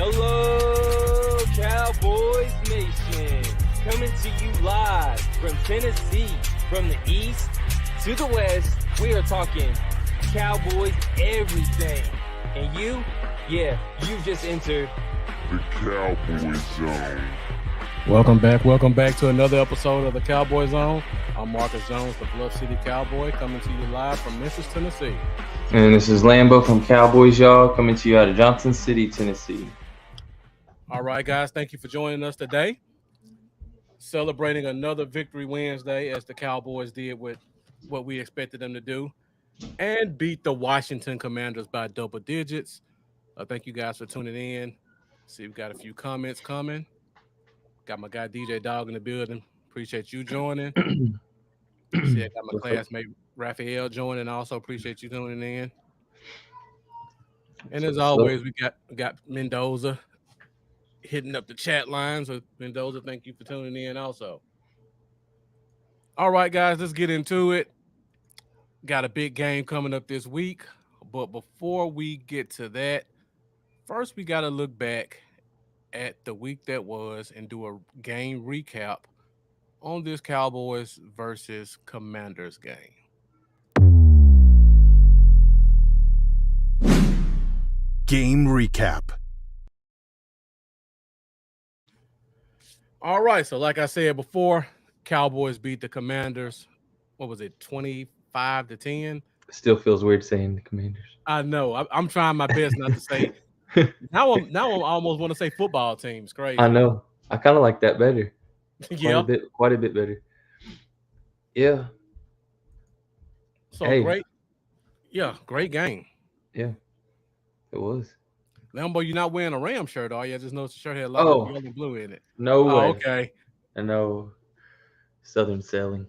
Hello, Cowboys Nation. Coming to you live from Tennessee, from the east to the west. We are talking Cowboys everything. And you just entered the Cowboy Zone. Welcome back to another episode of the Cowboy Zone. I'm Marcus Jones, the Bluff City Cowboy, coming to you live from Memphis, Tennessee. And this is Lambo from Cowboys, y'all, coming to you out of Johnson City, Tennessee. All right, guys, thank you for joining us today. Celebrating another Victory Wednesday as the Cowboys did with what we expected them to do and beat the Washington Commanders by double digits. Thank you guys for tuning in. See, we've got a few comments coming. Got my guy DJ Dog in the building. Appreciate you joining. See, I got my classmate Raphael joining. Also appreciate you tuning in. And as always, we got Mendoza hitting up the chat lines. So Mendoza, thank you for tuning in also. All right, guys, let's get into it. Got a big game coming up this week. But before we get to that, first we got to look back at the week that was and do a game recap on this Cowboys versus Commanders game. Game recap. All right, so like I said before, Cowboys beat the Commanders. What was it, 25-10? Still feels weird saying the Commanders. I know. I'm trying my best not to say. Now I almost want to say football teams. Crazy. I know. I kind of like that better. Yeah, quite a bit better. Yeah. So great. Yeah, great game. Yeah, it was. Lambo, you're not wearing a Ram shirt, are you? I just noticed the shirt had a lot of yellow and blue in it. No way. Okay. I know. Southern Sailing.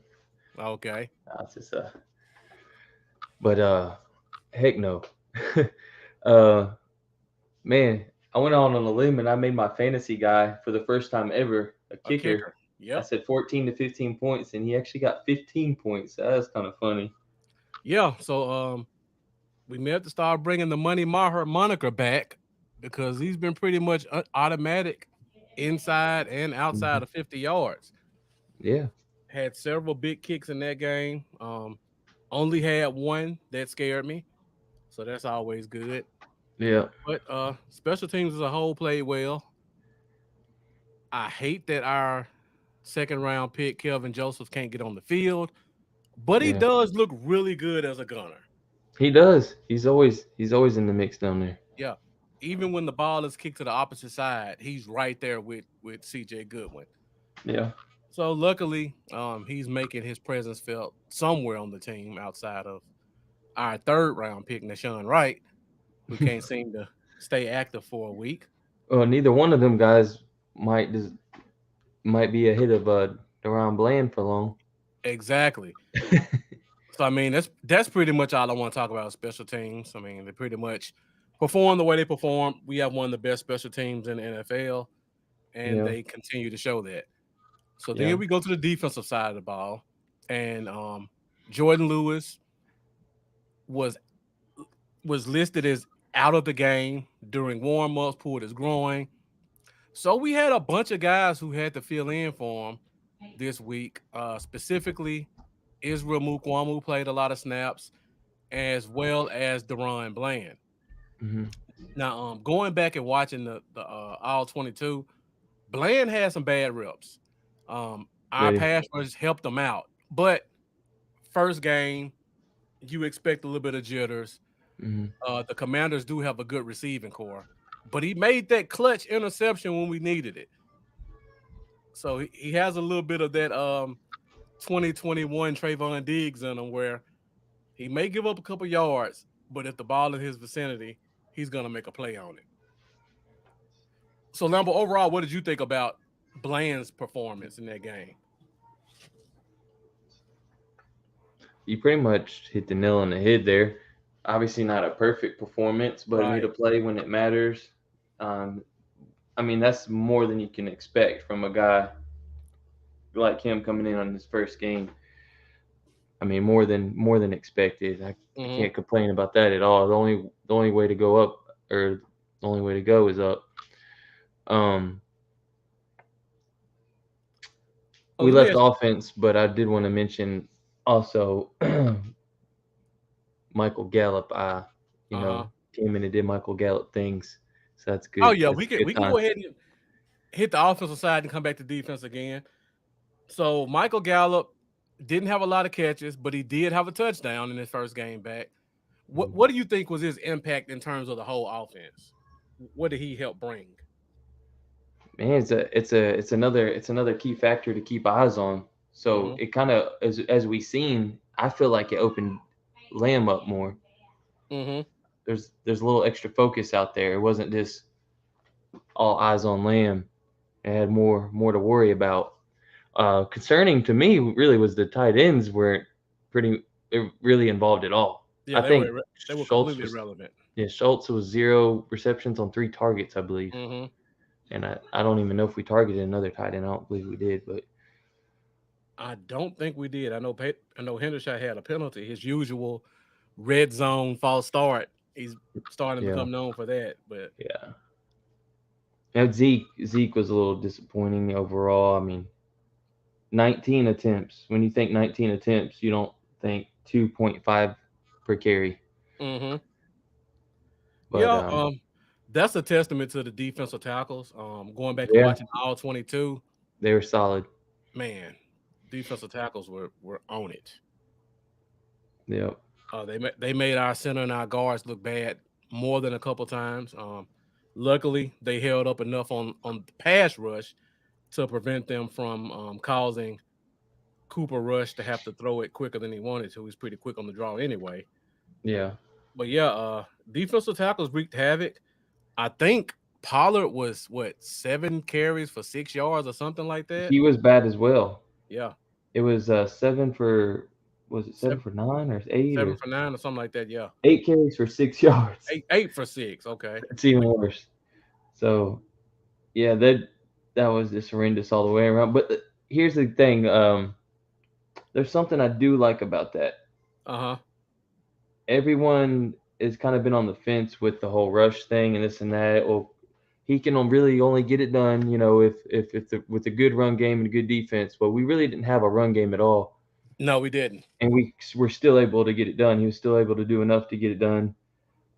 Okay. That's just But heck no. Man, I went on a limb and I made my fantasy guy for the first time ever a kicker. Yeah. I said 14 to 15 points, and he actually got 15 points. That's kind of funny. Yeah. So we may have to start bringing the Money Maher moniker back because he's been pretty much automatic inside and outside of 50 yards. Yeah. Had several big kicks in that game. Only had one that scared me. So that's always good. Yeah. But special teams as a whole played well. I hate that our second round pick, Kelvin Joseph, can't get on the field. But he does look really good as a gunner. He does. He's always in the mix down there. Yeah. Even when the ball is kicked to the opposite side, he's right there with CJ Goodwin. Yeah. So luckily, he's making his presence felt somewhere on the team outside of our third round pick, Nashawn Wright, who can't seem to stay active for a week. Neither one of them guys might be ahead of Darion Bland for long. Exactly. So I mean, that's pretty much all I want to talk about special teams. I mean, they pretty much perform the way they perform. We have one of the best special teams in the NFL, and they continue to show that. So then we go to the defensive side of the ball, and Jordan Lewis was listed as out of the game during warm-ups, pulled his groin. So we had a bunch of guys who had to fill in for him this week. Specifically, Israel Mukwamu played a lot of snaps, as well as Darion Bland. Mm-hmm. Now, going back and watching the All 22, Bland had some bad reps. Our pass rush helped them out, but first game, you expect a little bit of jitters. Mm-hmm. The Commanders do have a good receiving core, but he made that clutch interception when we needed it. So he has a little bit of that 2021 Trayvon Diggs in him, where he may give up a couple yards, but if the ball in his vicinity, he's gonna make a play on it. So Lambo, overall, what did you think about Bland's performance in that game? You pretty much hit the nail on the head there. Obviously not a perfect performance, but made a play when it matters. I mean, that's more than you can expect from a guy like him coming in on his first game. I mean, more than expected. I can't complain about that at all. The only way to go up, or the only way to go is up. We left offense, but I did want to mention also Michael Gallup. Came in and did Michael Gallup things, so that's good. Oh yeah, that's we can go ahead and hit the offensive side and come back to defense again. So Michael Gallup didn't have a lot of catches, but he did have a touchdown in his first game back. What do you think was his impact in terms of the whole offense? What did he help bring? Man, it's another key factor to keep eyes on. So it kind of, as we seen, I feel like it opened Lamb up more. There's a little extra focus out there. It wasn't just all eyes on Lamb. It had more to worry about. Concerning to me really was the tight ends weren't really involved at all. Yeah, they were completely irrelevant. Yeah, Schultz was 0 receptions on 3 targets, I believe. And I don't even know if we targeted another tight end. I don't believe we did, but I don't think we did. I know Hendershot had a penalty. His usual red zone false start. He's starting to become known for that. But yeah. Now Zeke was a little disappointing overall. I mean, 19 attempts. When you think 19 attempts, you don't think 2.5 per carry. But, that's a testament to the defensive tackles. Going back and watching all 22, they were solid. Man, defensive tackles were on it. Yep. They made our center and our guards look bad more than a couple times. Luckily, they held up enough on the pass rush to prevent them from causing Cooper Rush to have to throw it quicker than he wanted to. He's pretty quick on the draw anyway. Yeah. But defensive tackles wreaked havoc. I think Pollard was 7 carries for 6 yards or something like that. He was bad as well. Yeah. It was 7 for 7 for 9 or 8? 7 for 9 or something like that, yeah. 8 carries for 6 yards. 8 for 6, okay. It's even worse. So, yeah, that was just horrendous all the way around. But here's the thing. There's something I do like about that. Everyone has kind of been on the fence with the whole rush thing and this and that. Well, he can really only get it done, with a good run game and a good defense. But we really didn't have a run game at all. No, we didn't. And we were still able to get it done. He was still able to do enough to get it done.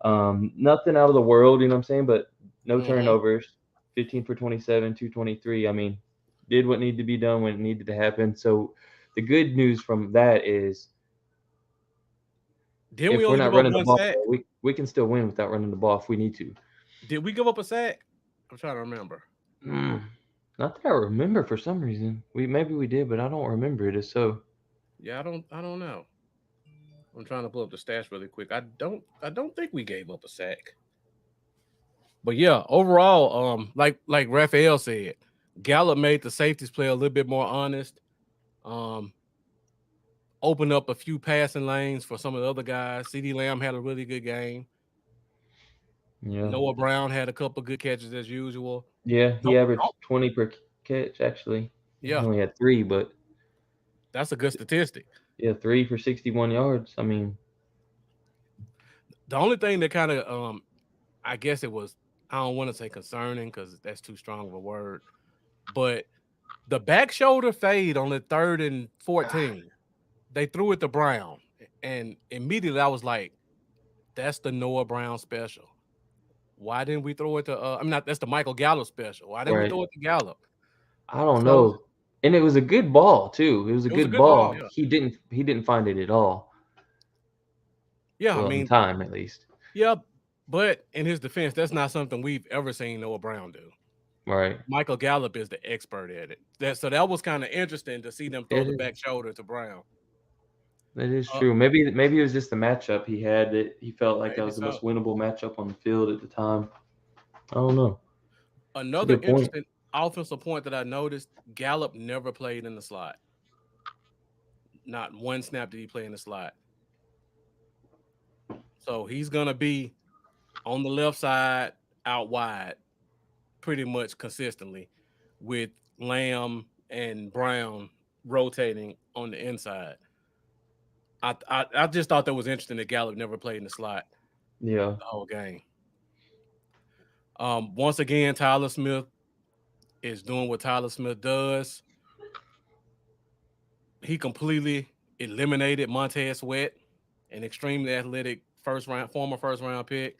Nothing out of the world, you know what I'm saying? But no turnovers, 15 for 27, 223. I mean, did what needed to be done when it needed to happen. So the good news from that is, if we're not running the ball, we can still win without running the ball if we need to. Did we give up a sack? I'm trying to remember. Not that I remember for some reason. Maybe we did, but I don't remember it. So yeah, I don't know. I'm trying to pull up the stats really quick. I don't think we gave up a sack. But yeah, overall, like Raphael said, Gallup made the safeties play a little bit more honest. Opened up a few passing lanes for some of the other guys. CeeDee Lamb had a really good game. Yeah. Noah Brown had a couple good catches as usual. Yeah, he averaged 20 per catch, actually. Yeah. He only had 3, but that's a good statistic. Yeah, 3 for 61 yards. I mean, the only thing that kind of, I guess it was, I don't want to say concerning because that's too strong of a word, but the back shoulder fade on the 3rd and 14. They threw it to Brown, and immediately I was like, that's the Noah Brown special. Why didn't we throw it to that's the Michael Gallup special. Why didn't we throw it to Gallup? I don't know. And it was a good ball too. It was a good ball. Yeah. He didn't find it at all. Yeah, well, I mean, in time at least. Yeah, but in his defense, that's not something we've ever seen Noah Brown do. Right. Michael Gallup is the expert at it. So that was kind of interesting to see them throw the back shoulder to Brown. That is true. Maybe it was just the matchup he had that he felt like that was the most winnable matchup on the field at the time. I don't know. Another interesting offensive point that I noticed, Gallup never played in the slot. Not one snap did he play in the slot. So he's going to be on the left side, out wide, pretty much consistently, with Lamb and Brown rotating on the inside. I just thought that was interesting that Gallup never played in the slot. Yeah. The whole game. Once again, Tyler Smith is doing what Tyler Smith does. He completely eliminated Montez Sweat, an extremely athletic former first round pick.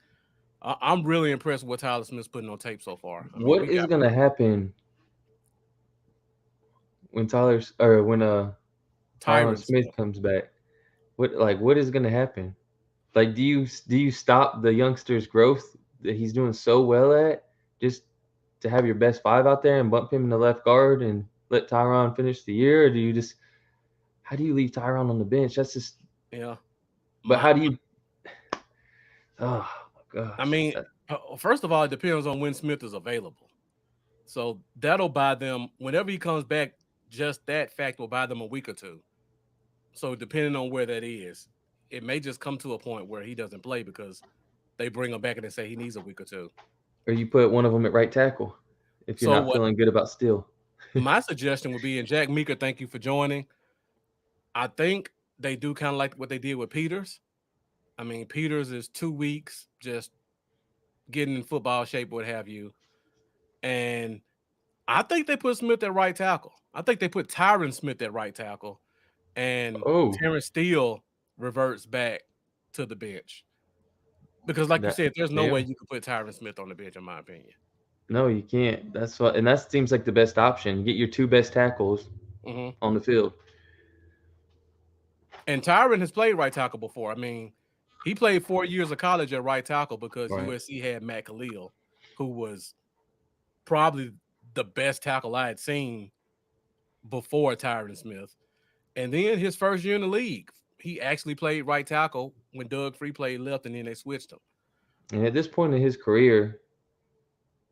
I'm really impressed with what Tyler Smith's putting on tape so far. I mean, What is going to happen when Tyron Tyron Smith Smith. comes back? What is going to happen? Like, do you stop the youngster's growth that he's doing so well at just to have your best 5 out there and bump him in the left guard and let Tyron finish the year, or do you just how do you leave Tyron on the bench? That's just Yeah. But how do you? Oh my gosh! I mean, first of all, it depends on when Smith is available. So that'll buy them whenever he comes back. Just that fact will buy them a week or two. So depending on where that is, it may just come to a point where he doesn't play because they bring him back and they say he needs a week or two. Or you put one of them at right tackle if you're not feeling good about Steele. My suggestion would be, and Jack Meeker, thank you for joining. I think they do kind of like what they did with Peters. I mean, Peters is 2 weeks just getting in football shape, what have you. And I think they put Smith at right tackle. I think they put Tyron Smith at right tackle. And Terrence Steele reverts back to the bench. Because like you said, there's no way you can put Tyron Smith on the bench, in my opinion. No, you can't. And that seems like the best option. Get your 2 best tackles on the field. And Tyron has played right tackle before. I mean, he played 4 years of college at right tackle because USC had Matt Khalil, who was probably the best tackle I had seen before Tyron Smith. And then his first year in the league, he actually played right tackle when Doug Free played left, and then they switched him. And at this point in his career,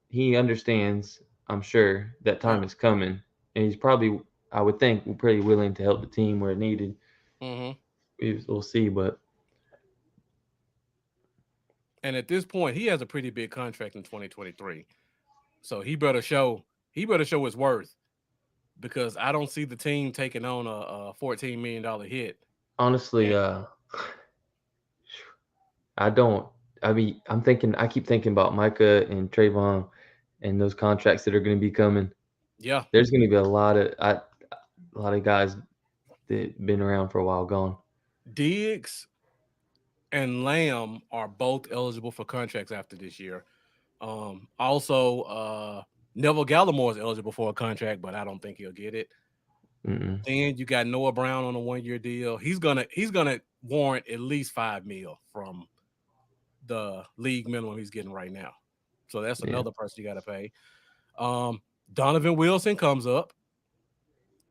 he understands, I'm sure, that time is coming. And he's probably, I would think, pretty willing to help the team where needed. We'll see, but. And at this point, he has a pretty big contract in 2023. So he better show his worth, because I don't see the team taking on a $14 million hit. Honestly, I don't. I mean, I keep thinking about Micah and Trayvon and those contracts that are going to be coming. Yeah. There's going to be a lot of guys that been around for a while gone. Diggs and Lamb are both eligible for contracts after this year. Also, Neville Gallimore is eligible for a contract, but I don't think he'll get it. Then you got Noah Brown on a 1-year deal. He's gonna warrant at least $5 million from the league minimum he's getting right now. So that's another person you got to pay. Donovan Wilson comes up.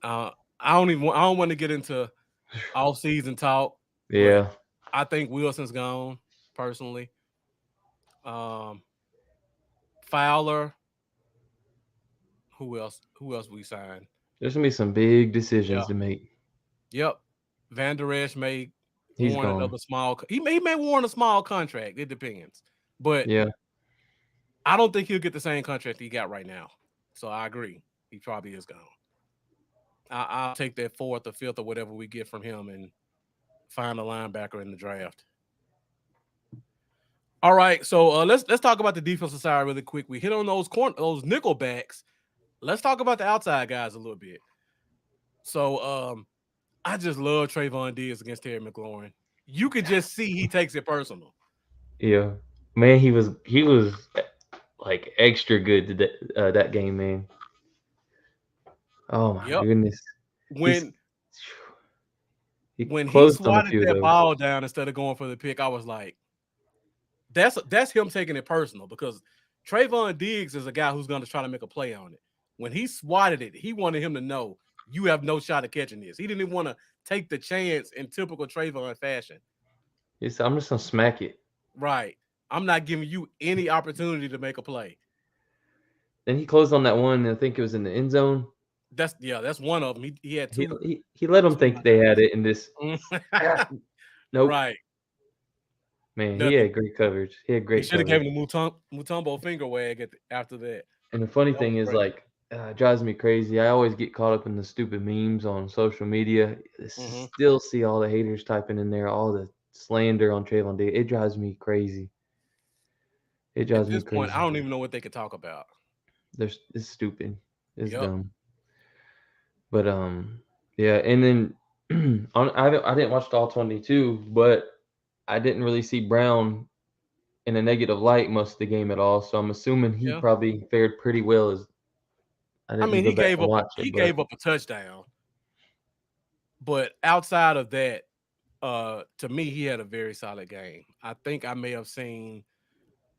I don't want to get into off-season talk. Yeah, I think Wilson's gone personally. Fowler. Who else we signed? There's gonna be some big decisions to make. Yep. Van Der Esch may warrant another small. He may warrant a small contract. It depends. But yeah, I don't think he'll get the same contract he got right now. So I agree. He probably is gone. I'll take that 4th or 5th or whatever we get from him and find a linebacker in the draft. All right, so let's talk about the defensive side really quick. We hit on those nickel backs. Let's talk about the outside guys a little bit. So I just love Trayvon Diggs against Terry McLaurin. You could just see he takes it personal. Yeah, man, he was like extra good that game, man. Oh my goodness! When he swatted that ball down instead of going for the pick, I was like, that's him taking it personal, because Trayvon Diggs is a guy who's going to try to make a play on it. When he swatted it, he wanted him to know you have no shot at catching this. He didn't even want to take the chance in typical Trayvon fashion. Yes, I'm just gonna smack it. Right. I'm not giving you any opportunity to make a play. Then he closed on that one. I think it was in the end zone. That's one of them. He had 2. He let them think they had it in this. Nope. Right. Man, he had great coverage. He had great. He should have given him Mutombo finger wag after that. And the funny thing is, like, it drives me crazy. I always get caught up in the stupid memes on social media. Still see all the haters typing in there, all the slander on Trayvon Diggs. It drives me crazy. It drives me crazy. At this point, I don't even know what they could talk about. It's stupid. It's Yep. dumb. But yeah, and then I didn't watch the all 22, but I didn't really see Brown in a negative light most of the game at all. So I'm assuming he Yeah. probably fared pretty well. As I I didn't mean, go back and watch he it, but gave up a touchdown, but outside of that, to me, he had a very solid game. I think I may have seen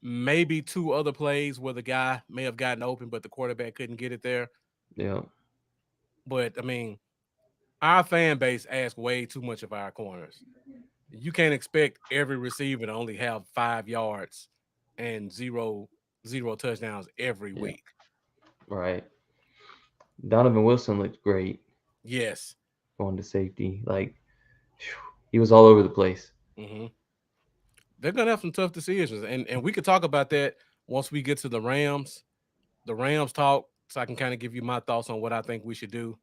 maybe 2 other plays where the guy may have gotten open, but the quarterback couldn't get it there. yeah, But I mean, our fan base asks way too much of our corners. You can't expect every receiver to only have 5 yards and zero touchdowns every yeah, week. right. Donovan Wilson looked great Yes. going to safety. Like he was all over the place. Hmm. They're gonna have some tough decisions, and we could talk about that once we get to the Rams. The Rams talk, so I can kind of give you my thoughts on what I think we should do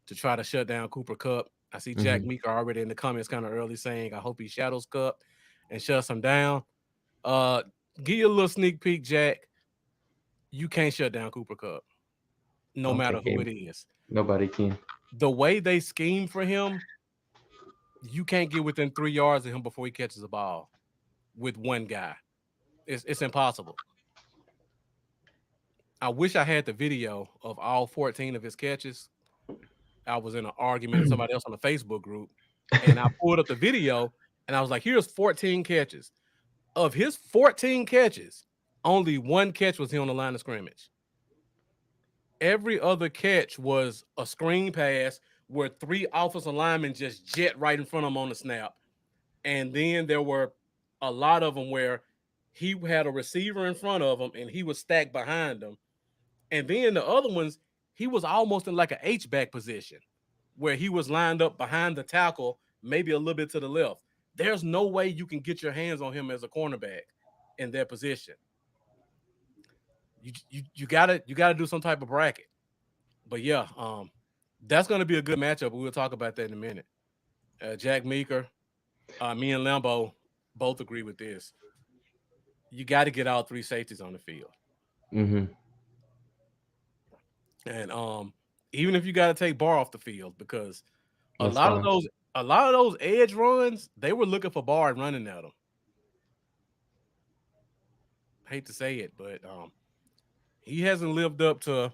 to try to shut down Cooper Kupp. I see Jack Hmm. Meeker already in the comments kind of early saying, I hope he shadows Kupp and shuts him down. Uh, give you a little sneak peek, Jack. You can't shut down Cooper Kupp, I no don't matter think who it is. nobody can. The way they scheme for him, you can't get within 3 yards of him before he catches a ball with one guy. It's impossible. I wish I had the video of all 14 of his catches. I was in an argument with somebody else on the Facebook group, and I pulled up the video, and I was like, here's 14 catches. Of his 14 catches, only one catch was he on the line of scrimmage. Every other catch was a screen pass where 3 offensive linemen just jet right in front of him on the snap. And then there were a lot of them where he had a receiver in front of him and he was stacked behind him. And then the other ones, he was almost in like an H-back position where he was lined up behind the tackle, maybe a little bit to the left. There's no way you can get your hands on him as a cornerback in that position. You gotta do some type of bracket. But yeah, that's gonna be a good matchup. We'll talk about that in a minute. Jack Meeker, me and Lambo both agree with this. You got to get all 3 safeties on the field. Hmm. And even if you got to take Barr off the field, because a That's lot of fine. those edge runs, they were looking for Barr and running at them. Hate to say it, but he hasn't lived up to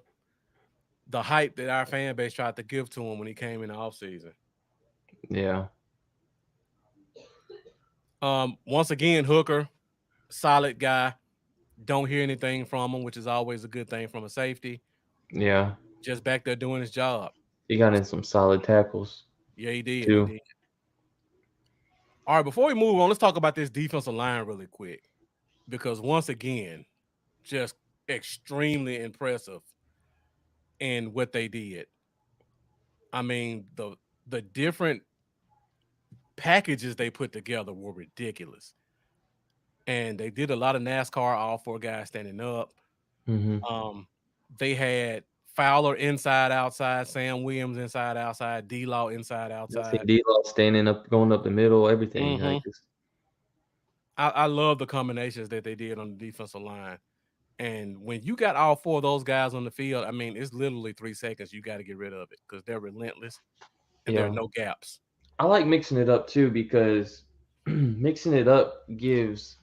the hype that our fan base tried to give to him when he came in the offseason. Yeah, Once again, Hooker, solid guy. Don't hear anything from him, which is always a good thing from a safety. yeah. Just back there doing his job. He got in some solid tackles Yeah, he did. too. He did. All right, before we move on, let's talk about this defensive line really quick. Because once again, just extremely impressive in what they did. I mean, the different packages they put together were ridiculous. And they did a lot of NASCAR, all 4 guys standing up. Hmm. They had Fowler inside, outside, Sam Williams inside, outside, D-Law inside, I see outside. D-Law standing up, going up the middle, everything. Mm-hmm. Like this. I love the combinations that they did on the defensive line. And when you got all 4 of those guys on the field, I mean, it's literally 3 seconds. You got to get rid of it because they're relentless and there are Yeah, no gaps. I like mixing it up too because mixing it up gives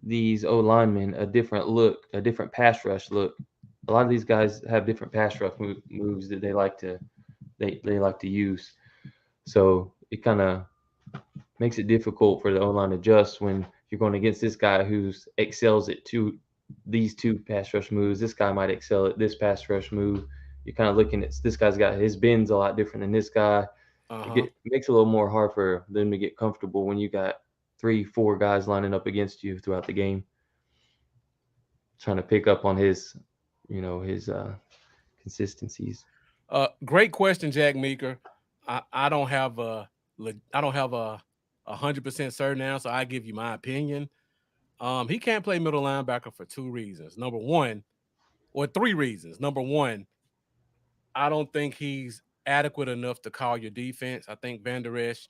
these O linemen a different look, a different pass rush look. A lot of these guys have different pass rush moves that they like to use. So it kind of makes it difficult for the O line to adjust when you're going against this guy who excels at these 2 pass rush moves. This guy might excel at this pass rush move. You're kind of looking at this guy's got his bends a lot different than this guy. It makes it a little more hard for them to get comfortable when you got 3-4 guys lining up against you throughout the game, trying to pick up on his consistencies. Great question, Jack Meeker. I don't have a 100% certain answer. I give you my opinion. He can't play middle linebacker for 2 reasons. Number one, or 3 reasons. Number one, I don't think he's adequate enough to call your defense. I think Van Der Esch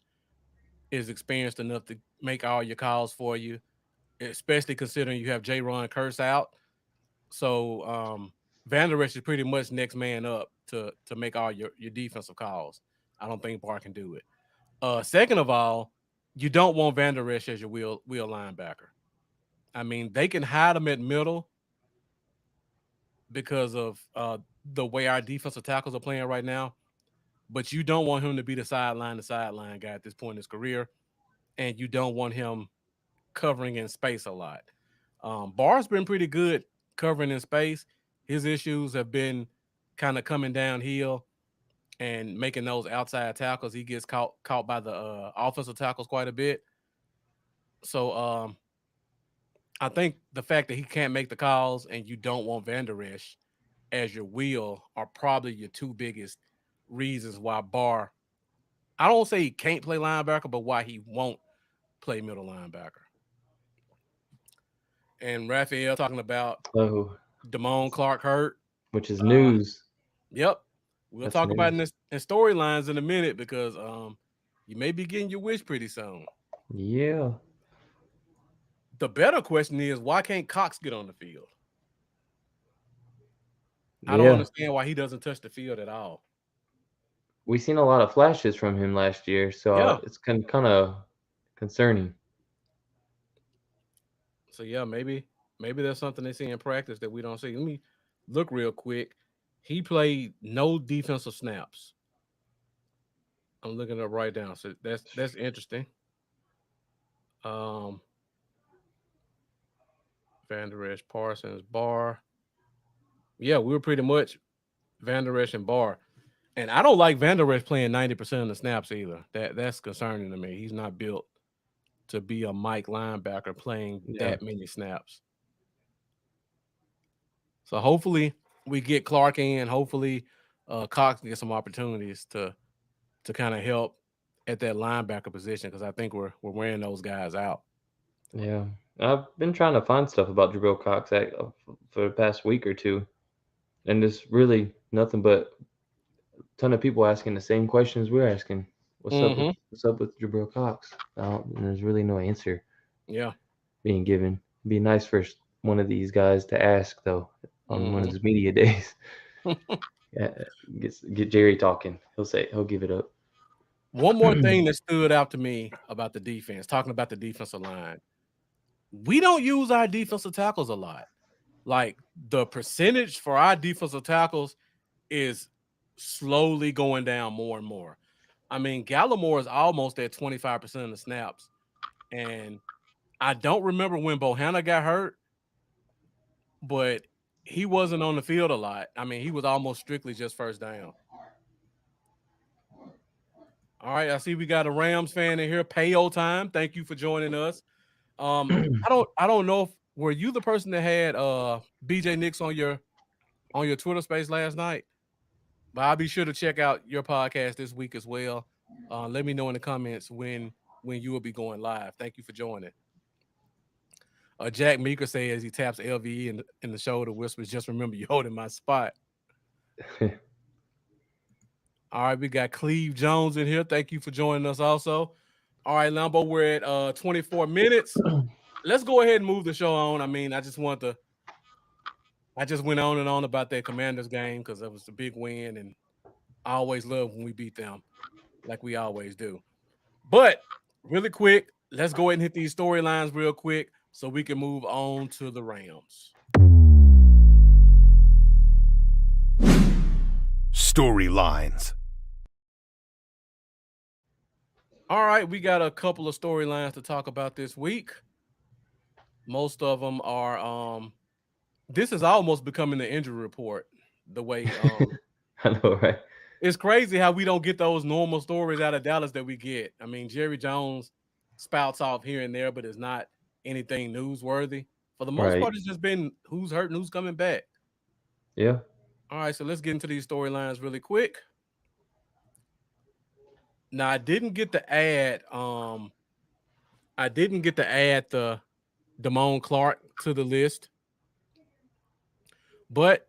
is experienced enough to make all your calls for you, especially considering you have J. Ron Curse out. So Van Der Esch is pretty much next man up to make all your defensive calls. I don't think Barr can do it. Second of all, you don't want Van Der Esch as your wheel linebacker. I mean, they can hide him at middle because of the way our defensive tackles are playing right now, but you don't want him to be the sideline guy at this point in his career, and you don't want him covering in space a lot. Barr's been pretty good covering in space. His issues have been kind of coming downhill and making those outside tackles. He gets caught by the offensive tackles quite a bit. So I think the fact that he can't make the calls and you don't want Van Der Esch as your wheel are probably your two biggest reasons why Barr, I don't say he can't play linebacker, but why he won't play middle linebacker. And Raphael talking about Damone Clark hurt. Which is news. Yep. We'll talk about it in storylines in a minute because you may be getting your wish pretty soon. Yeah. The better question is, why can't Cox get on the field? I don't understand why he doesn't touch the field at all. We've seen a lot of flashes from him last year, so it's kind of concerning. So, yeah, maybe there's something they see in practice that we don't see. Let me look real quick. He played no defensive snaps. I'm looking up right now. So that's interesting. Van Der Esch, Parsons, Barr. Yeah, we were pretty much Van Der Esch and Barr. And I don't like Van Der Esch playing 90% of the snaps either. That's concerning to me. He's not built to be a Mike linebacker playing that many snaps. So hopefully we get Clark in. Hopefully Cox can get some opportunities to kind of help at that linebacker position because I think we're wearing those guys out. Yeah. I've been trying to find stuff about Jabril Cox for the past week or two, and there's really nothing but a ton of people asking the same questions we're asking. What's up with Jabril Cox? And there's really no answer. Yeah, being given. It'd be nice for one of these guys to ask though on one of his media days. Get Jerry talking. He'll give it up. One more thing that stood out to me about the defense, talking about the defensive line. We don't use our defensive tackles a lot. Like the percentage for our defensive tackles is slowly going down more and more. I mean, Gallimore is almost at 25% of the snaps. And I don't remember when Bohanna got hurt, but he wasn't on the field a lot. I mean, he was almost strictly just first down. All right, I see we got a Rams fan in here. Payo time. Thank you for joining us. I don't know if were you the person that had BJ Nix on your Twitter space last night? But I'll be sure to check out your podcast this week as well. Let me know in the comments when you will be going live. Thank you for joining. Jack Meeker says he taps LVE in the shoulder, whispers, "Just remember you holding my spot." All right, we got Cleve Jones in here. Thank you for joining us also. All right, Lambo, we're at 24 minutes. Let's go ahead and move the show on. I mean, I just went on and on about that Commanders game because it was a big win, and I always love when we beat them like we always do. But really quick, let's go ahead and hit these storylines real quick so we can move on to the Rams. Storylines. All right, we got a couple of storylines to talk about this week. Most of them are this is almost becoming the injury report, the way I know, right? It's crazy how we don't get those normal stories out of Dallas that we get. I mean, Jerry Jones spouts off here and there, but it's not anything newsworthy. For the most part, it's just been who's hurt and who's coming back. Yeah. All right, so let's get into these storylines really quick. Now, I didn't get to add the Damone Clark to the list, but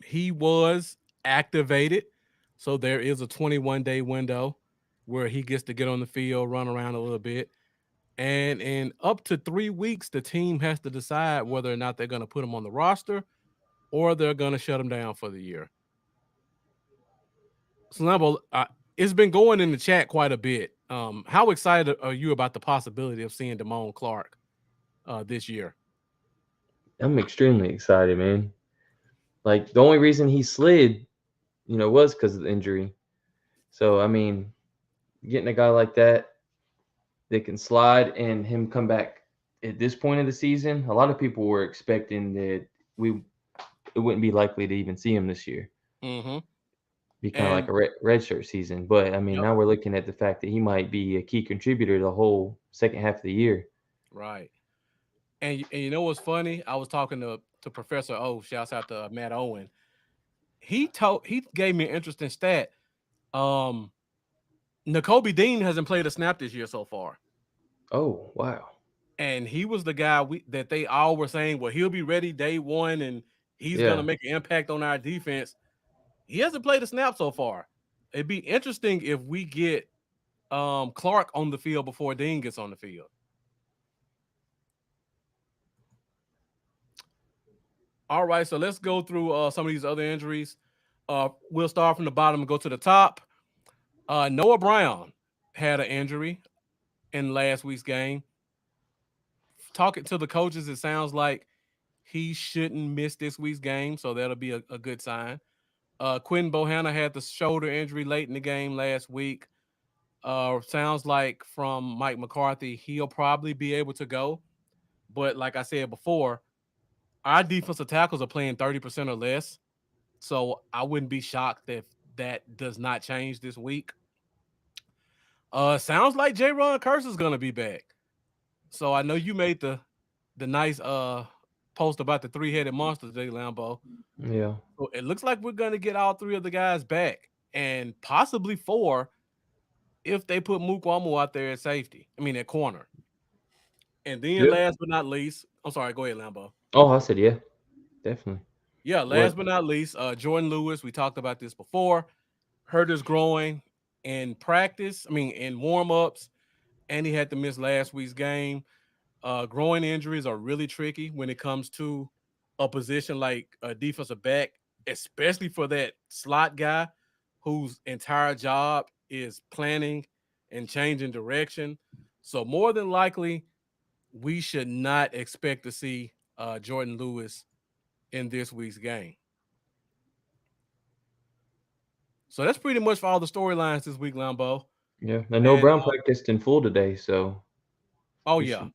he was activated. So there is a 21-day window where he gets to get on the field, run around a little bit. And in up to 3 weeks, the team has to decide whether or not they're going to put him on the roster or they're going to shut him down for the year. So, Lambo, it's been going in the chat quite a bit. How excited are you about the possibility of seeing Damone Clark this year? I'm extremely excited, man. Like, the only reason he slid, was because of the injury. So, I mean, getting a guy like that can slide and him come back at this point of the season, a lot of people were expecting that it wouldn't be likely to even see him this year. Mm-hmm. Be kind of like a redshirt season. But, I mean, now we're looking at the fact that he might be a key contributor to the whole second half of the year. Right. And you know what's funny? I was talking to Professor O. Shouts out to Matt Owen. He gave me an interesting stat. Nakobe Dean hasn't played a snap this year so far. Oh, wow. And he was the guy that they all were saying, well, he'll be ready day one and he's going to make an impact on our defense. He hasn't played a snap so far. It'd be interesting if we get Clark on the field before Dean gets on the field. All right, so let's go through some of these other injuries. We'll start from the bottom and go to the top. Noah Brown had an injury in last week's game. Talking to the coaches, it sounds like he shouldn't miss this week's game, so that'll be a good sign. Quentin Bohanna had the shoulder injury late in the game last week. Sounds like from Mike McCarthy, he'll probably be able to go. But like I said before, our defensive tackles are playing 30% or less. So I wouldn't be shocked if that does not change this week. Sounds like J-Ron Curse is going to be back. So I know you made the nice post about the three-headed monster today, Lambo. Yeah. So it looks like we're going to get all three of the guys back and possibly four if they put Mukwamu out there at safety. I mean, at corner. And then last but not least, I'm sorry, go ahead, Lambo. Oh, I said, yeah, definitely. Yeah, last but not least, Jordan Lewis, we talked about this before, hurt his groin in practice, in warm-ups, and he had to miss last week's game. Groin injuries are really tricky when it comes to a position like a defensive back, especially for that slot guy whose entire job is planning and changing direction. So more than likely, we should not expect to see Jordan Lewis in this week's game. So that's pretty much for all the storylines this week, Lambo. Yeah, I know Brown practiced in full today, so. Oh yeah,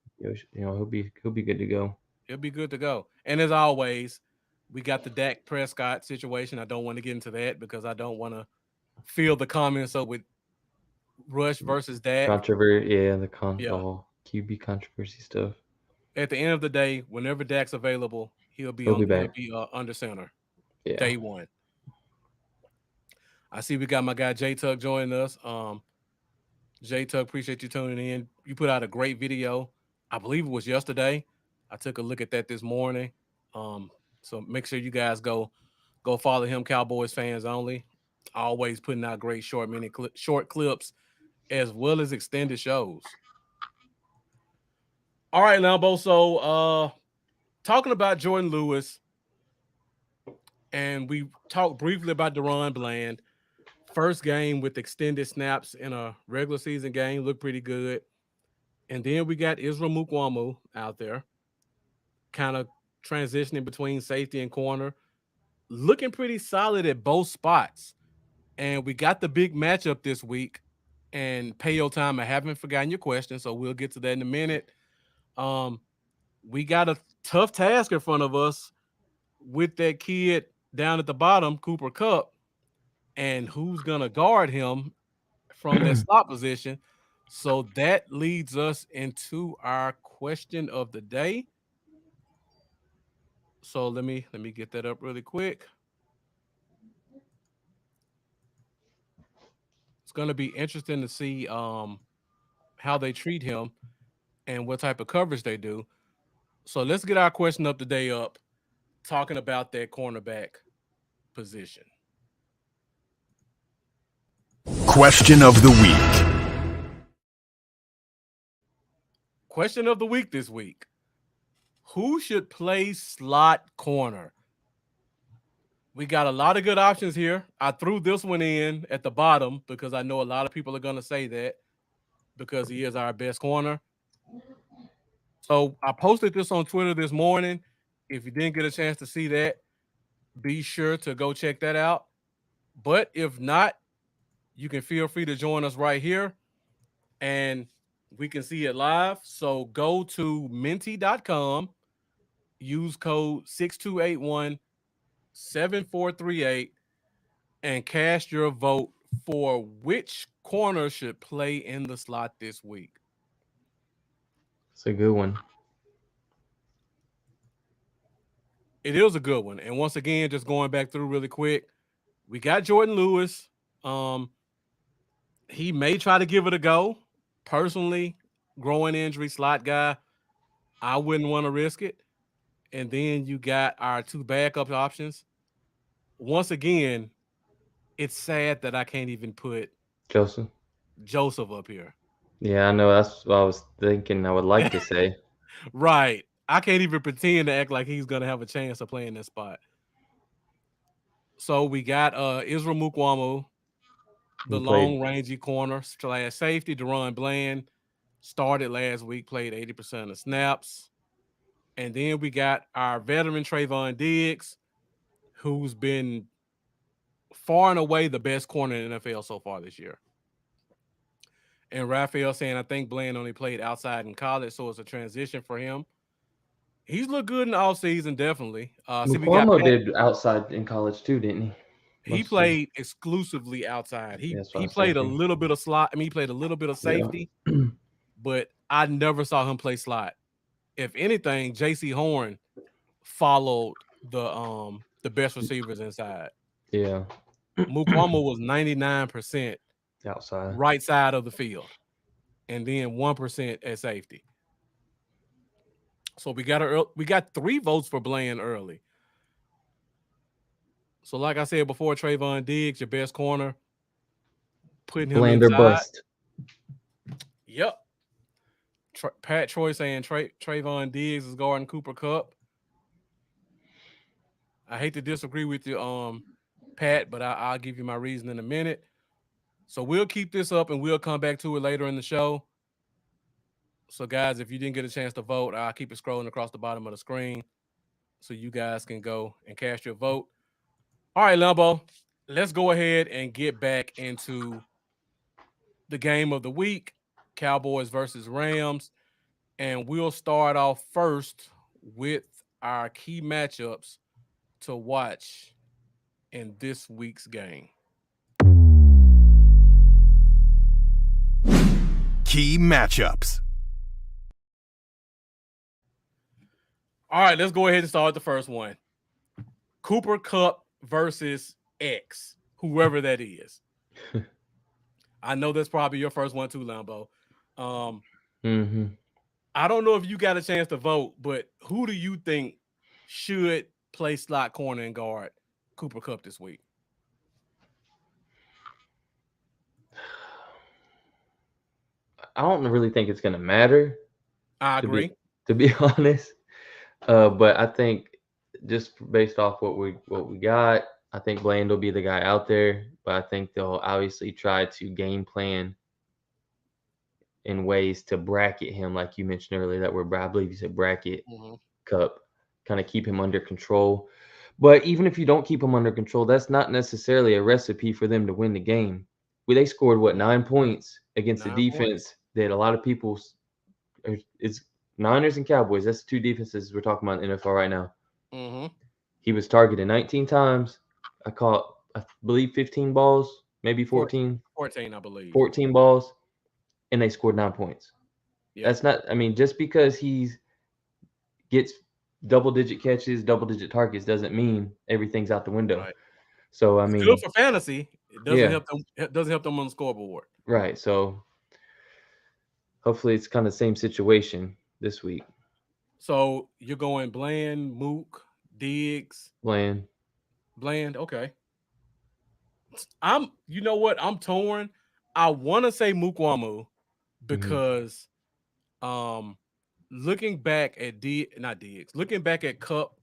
he'll be good to go. He'll be good to go. And as always, we got the Dak Prescott situation. I don't want to get into that because I don't want to feel the comments up with Rush versus Dak. Controversy, the QB controversy stuff. At the end of the day, whenever Dak's available, he'll be under center. Yeah. Day one. I see we got my guy J Tuck joining us. J Tuck, appreciate you tuning in. You put out a great video. I believe it was yesterday. I took a look at that this morning. So make sure you guys go follow him, Cowboys fans only. Always putting out great short clips as well as extended shows. All right, Lambo. So talking about Jordan Lewis, and we talked briefly about Deron Bland. First game with extended snaps in a regular season game looked pretty good. And then we got Israel Mukwamu out there, kind of transitioning between safety and corner, looking pretty solid at both spots. And we got the big matchup this week. And pay your time. I haven't forgotten your question, so we'll get to that in a minute. We got a tough task in front of us with that kid down at the bottom, Cooper Kupp, and who's going to guard him from that slot position. So that leads us into our question of the day. So let me get that up really quick. It's going to be interesting to see how they treat him and what type of coverage they do. So let's get our question of the day up, talking about that cornerback position. Question of the week. Question of the week this week. Who should play slot corner? We got a lot of good options here. I threw this one in at the bottom because I know a lot of people are going to say that because he is our best corner. So I posted this on Twitter this morning. If you didn't get a chance to see that, be sure to go check that out. But if not, you can feel free to join us right here and we can see it live. So go to minty.com, use code 6281-7438, and cast your vote for which corner should play in the slot this week. It's a good one. It is a good one. And once again, just going back through really quick, we got Jordan Lewis. He may try to give it a go. Personally, growing injury, slot guy, I wouldn't want to risk it. And then you got our two backup options. Once again, it's sad that I can't even put Joseph up here. Yeah, I know. That's what I was thinking I would like to say. Right. I can't even pretend to act like he's going to have a chance of playing this spot. So we got Israel Mukwamu, the long-rangey corner / safety. Deron Bland started last week, played 80% of snaps. And then we got our veteran Trayvon Diggs, who's been far and away the best corner in the NFL so far this year. And Raphael saying, I think Bland only played outside in college, so it's a transition for him. He's looked good in the offseason, definitely. Mukwamu did outside in college too, didn't he? He played exclusively outside. He played a little bit of slot. I mean, he played a little bit of safety, but I never saw him play slot. If anything, J.C. Horn followed the best receivers inside. Yeah. Mukwamu was 99% outside, right side of the field, and then 1% at safety. So we got 3 votes for Bland early. So like I said before, Trayvon Diggs, your best corner, putting him Bland inside. Or bust. Yep. Pat Troy saying Trayvon Diggs is guarding Cooper Kupp. I hate to disagree with you, Pat, but I'll give you my reason in a minute. So we'll keep this up and we'll come back to it later in the show. So guys, if you didn't get a chance to vote, I'll keep it scrolling across the bottom of the screen so you guys can go and cast your vote. All right, Lambo, let's go ahead and get back into the game of the week, Cowboys versus Rams. And we'll start off first with our key matchups to watch in this week's game. Key matchups. All right, let's go ahead and start the first one. Cooper Kupp versus X, whoever that is. I know that's probably your first one too, Lambo. I don't know if you got a chance to vote, but who do you think should play slot corner and guard Cooper Kupp this week? I don't really think it's going to matter. I agree. To be honest. But I think just based off what we got, I think Bland will be the guy out there. But I think they'll obviously try to game plan in ways to bracket him, like you mentioned earlier, I believe you said bracket Kupp, kind of keep him under control. But even if you don't keep him under control, that's not necessarily a recipe for them to win the game. They scored 9 points against a defense that a lot of people it's Niners and Cowboys. That's the 2 defenses we're talking about in the NFL right now. He was targeted 19 times. I believe 15 balls, maybe 14. 14, I believe. 14 balls, and they scored 9 points. Yep. That's not. I mean, just because he gets double-digit catches, double-digit targets, doesn't mean everything's out the window. Right. So I mean, good for fantasy. It doesn't help them. It doesn't help them on the scoreboard. Right. So hopefully, it's kind of the same situation this week. So you're going Bland, Mook, Diggs, Bland. Okay. You know what? I'm torn. I want to say Mukwamu because looking back at looking back at Kupp,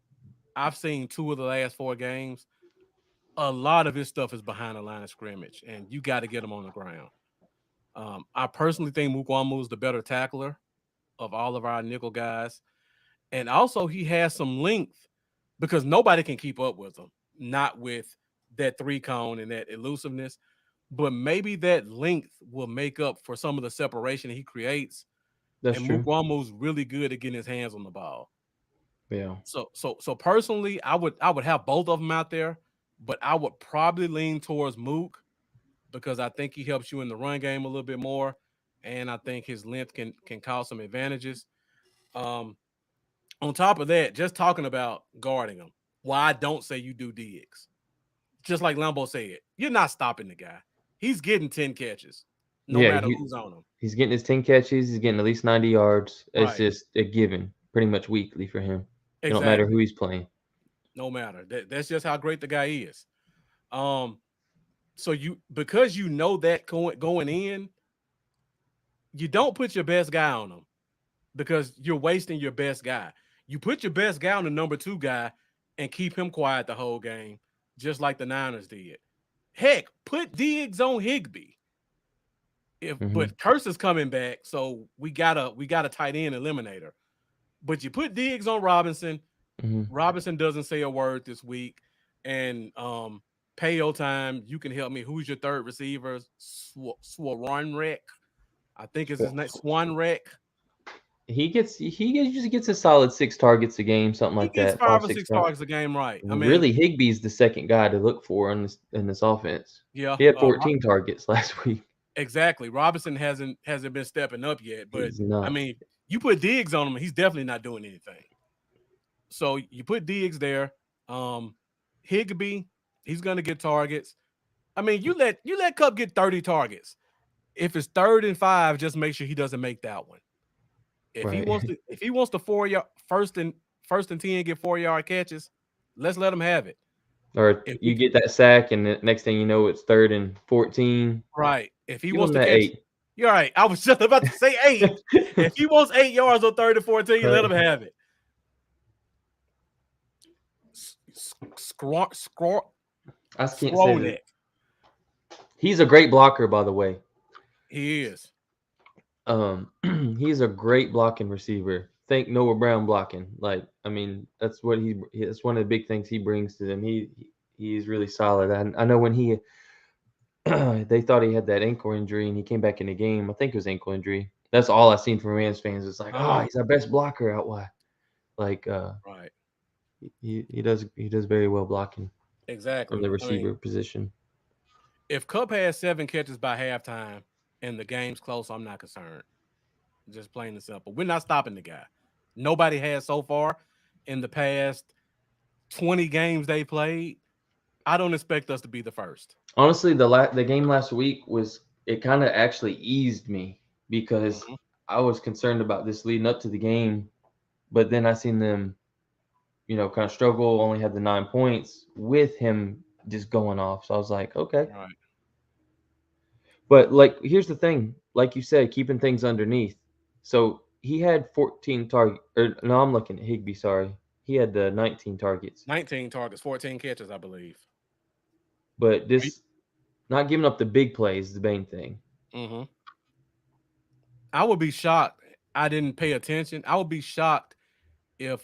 I've seen 2 of the last 4 games. a lot of his stuff is behind the line of scrimmage, and you got to get him on the ground. I personally think Mukwamu is the better tackler of all of our nickel guys. And also he has some length because nobody can keep up with him, not with that 3-cone and that elusiveness. But maybe that length will make up for some of the separation he creates. That's and true. Mukwamu's really good at getting his hands on the ball. Yeah. So personally, I would have both of them out there, but I would probably lean towards Mook because I think he helps you in the run game a little bit more, and I think his length can cause some advantages. On top of that, just talking about guarding him, why I don't say you do Diggs. Just like Lambo said, you're not stopping the guy. He's getting 10 catches, no matter who's on him. He's getting his 10 catches. He's getting at least 90 yards. It's Right. just a given, pretty much weekly for him. It don't Exactly. matter who he's playing. No matter. That's just how great the guy is. So because you know that going in, you don't put your best guy on him because you're wasting your best guy. You put your best guy on the number 2 guy and keep him quiet the whole game, just like the Niners did. Heck, put Diggs on Higbee. But Curse is coming back, so we got a tight end eliminator. But you put Diggs on Robinson. Robinson doesn't say a word this week, and Payo time. You can help me. Who's your third receiver? Swanrek. I think it's his name. Swanrek. He usually gets a solid 6 targets a game, something like that. He gets 5 or 6 targets a game, right? I mean, really, Higbee's the second guy to look for in this offense. Yeah, he had 14 targets last week. Exactly. Robinson hasn't been stepping up yet, but I mean, you put Diggs on him, he's definitely not doing anything. So you put Diggs there. Higbee, he's gonna get targets. I mean, you let Cup get 30 targets. If it's 3rd and 5, just make sure he doesn't make that one. If he wants to 4 yard first and 10 get 4-yard catches, let's let him have it. Or if you get that sack, and the next thing you know, it's 3rd and 14. Right. If he wants to catch 8. You're right. I was just about to say 8. If he wants 8 yards on 3rd and 14, let him have it. I can't say that. He's a great blocker, by the way. He is. He's a great blocking receiver. Think Noah Brown blocking. I mean, that's what that's one of the big things he brings to them. He's really solid. I know when they thought he had that ankle injury and he came back in the game. I think it was ankle injury. That's all I've seen from Rams fans. It's like, he's our best blocker out wide. Right. He does very well blocking. Exactly. From the receiver position. If Cup has 7 catches by halftime and the game's close, I'm not concerned. Just plain and simple. We're not stopping the guy. Nobody has so far in the past 20 games they played. I don't expect us to be the first. Honestly, the game last week it kind of actually eased me because I was concerned about this leading up to the game, but then I seen them, kind of struggle, only had the 9 points with him just going off. So I was like, okay. Right. But here's the thing, like you said, keeping things underneath. So he had 14 targets. No, I'm looking at Higbee. Sorry, he had the 19 targets. 19 targets, 14 catches, I believe. But this, not giving up the big plays, is the main thing. I would be shocked. I didn't pay attention. I would be shocked if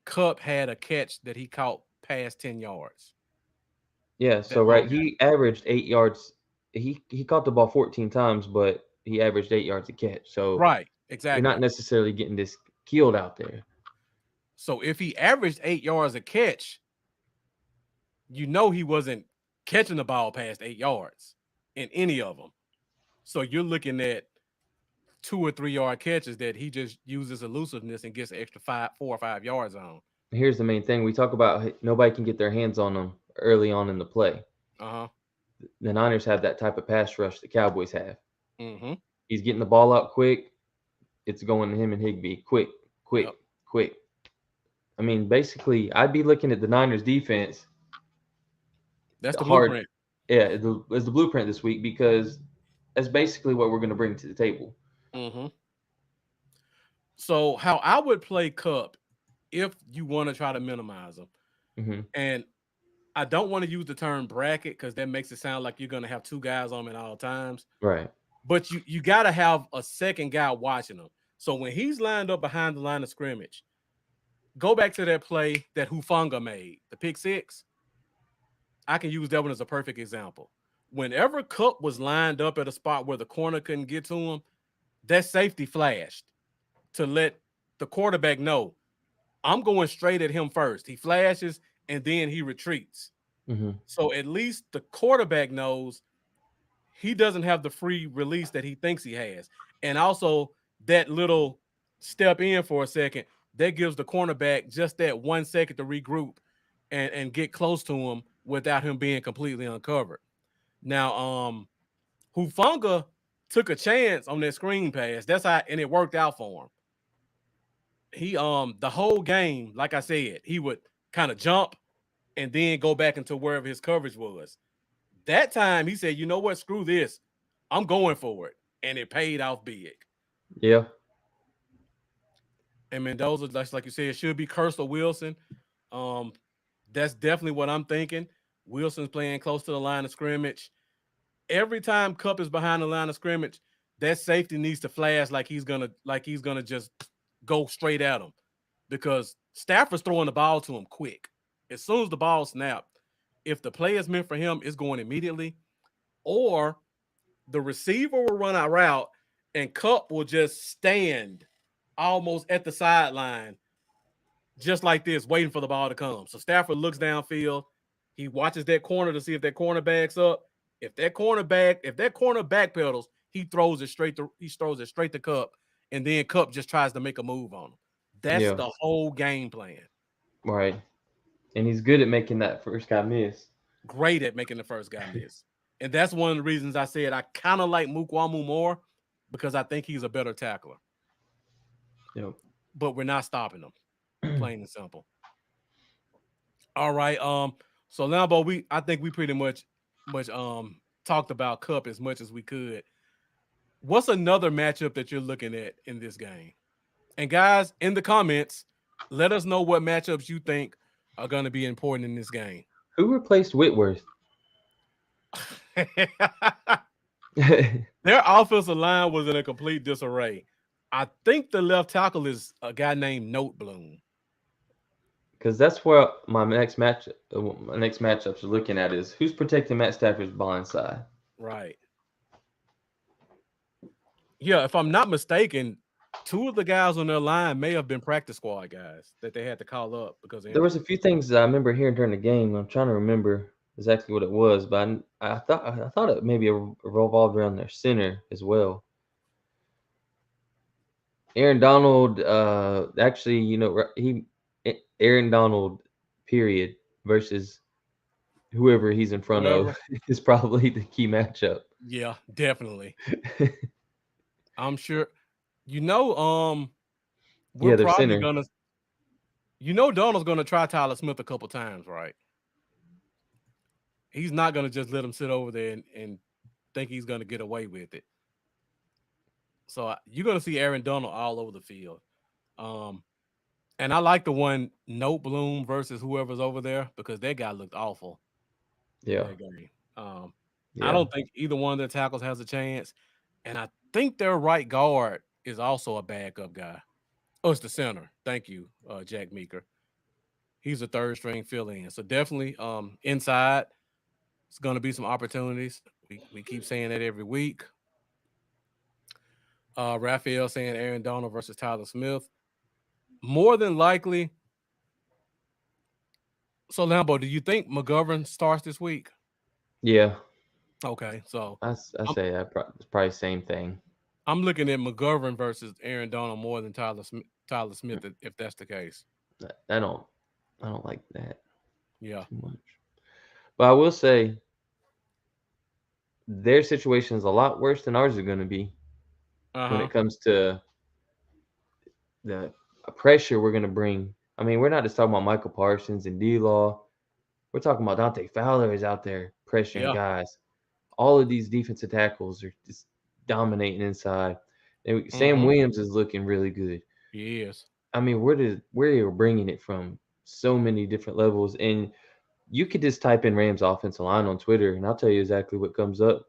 Cup had a catch that he caught past 10 yards. Yeah. So he averaged 8 yards. He caught the ball 14 times, but he averaged 8 yards a catch. So exactly. You're not necessarily getting this killed out there. So if he averaged 8 yards a catch, he wasn't catching the ball past 8 yards in any of them. So you're looking at 2 or 3 yard catches that he just uses elusiveness and gets an extra 4 or 5 yards on. Here's the main thing. We talk about nobody can get their hands on them early on in the play. The Niners have that type of pass rush the Cowboys have. He's getting the ball out quick. It's going to him and Higbee. Quick. I mean, basically, I'd be looking at the Niners defense. That's the blueprint. Yeah, it's the blueprint this week because that's basically what we're going to bring to the table. So how I would play Cup if you want to try to minimize him, and I don't want to use the term bracket because that makes it sound like you're going to have two guys on him at all times. Right. But you got to have a second guy watching him. So when he's lined up behind the line of scrimmage, go back to that play that Hufanga made, the pick six. I can use that one as a perfect example. Whenever Cup was lined up at a spot where the corner couldn't get to him, that safety flashed to let the quarterback know, I'm going straight at him first. He flashes and then he retreats. Mm-hmm. So at least the quarterback knows he doesn't have the free release that he thinks he has. And also that little step in for a second, that gives the cornerback just that 1 second to regroup and get close to him without him being completely uncovered. Now, Hufanga took a chance on that screen pass. That's how, and it worked out for him. He the whole game, like I said, he would kind of jump and then go back into wherever his coverage was. That time he said, you know what, screw this. I'm going for it. And it paid off big. Yeah. And Mendoza, that's like you said, it should be Curse or Wilson. That's definitely what I'm thinking. Wilson's playing close to the line of scrimmage. Every time Cup is behind the line of scrimmage, that safety needs to flash like he's gonna just go straight at him, because Stafford's throwing the ball to him quick. As soon as the ball snapped, if the play is meant for him, it's going immediately, or the receiver will run a route and Cup will just stand almost at the sideline, just like this, waiting for the ball to come. So Stafford looks downfield. He watches that corner to see if that corner backs up. If that corner backpedals, he throws it straight to Cup, and then Cup just tries to make a move on him. That's the whole game plan. Right. And he's good at making that first guy miss. Great at making the first guy miss. And that's one of the reasons I said I kind of like Mukwamu more, because I think he's a better tackler. Yep. But we're not stopping him. Plain and simple. All right. So Lambo, I think we pretty much talked about Cup as much as we could. What's another matchup that you're looking at in this game? And guys, in the comments, let us know what matchups you think are going to be important in this game. Who replaced Whitworth? Their offensive line was in a complete disarray. I think the left tackle is a guy named Notebloom. Because that's where my next matchups are looking at is who's protecting Matt Stafford's blind side. Right. Yeah, if I'm not mistaken, two of the guys on their line may have been practice squad guys that they had to call up because there was a few things that I remember hearing during the game. I'm trying to remember exactly what it was, but I thought it maybe revolved around their center as well. Aaron Donald, actually, Aaron Donald, period, versus whoever he's in front of is probably the key matchup. Yeah, definitely. I'm sure. We're probably gonna. Donald's gonna try Tyler Smith a couple times, right? He's not gonna just let him sit over there and think he's gonna get away with it. So you're gonna see Aaron Donald all over the field. And I like the one Notebloom versus whoever's over there, because that guy looked awful. Yeah. I don't think either one of their tackles has a chance. And I think their right guard is also a backup guy. Oh, it's the center. Thank you, Jack Meeker. He's a third string fill-in. So definitely inside, it's going to be some opportunities. We keep saying that every week. Raphael saying Aaron Donald versus Tyler Smith. More than likely. So, Lambo, do you think Mcgovern starts this week? Yeah. Okay, so I say that it's probably the same thing. I'm looking at Mcgovern versus Aaron Donald more than Tyler Smith, if that's the case. I don't like that. Yeah. Too much. But I will say their situation is a lot worse than ours are going to be when it comes to the pressure we're going to bring. I mean, we're not just talking about Michael Parsons and D-Law. We're talking about Dante Fowler is out there pressuring guys. All of these defensive tackles are just dominating inside. And Sam Williams is looking really good. He is. I mean, we're bringing it from so many different levels. And You could just type in Rams offensive line on Twitter, and I'll tell you exactly what comes up.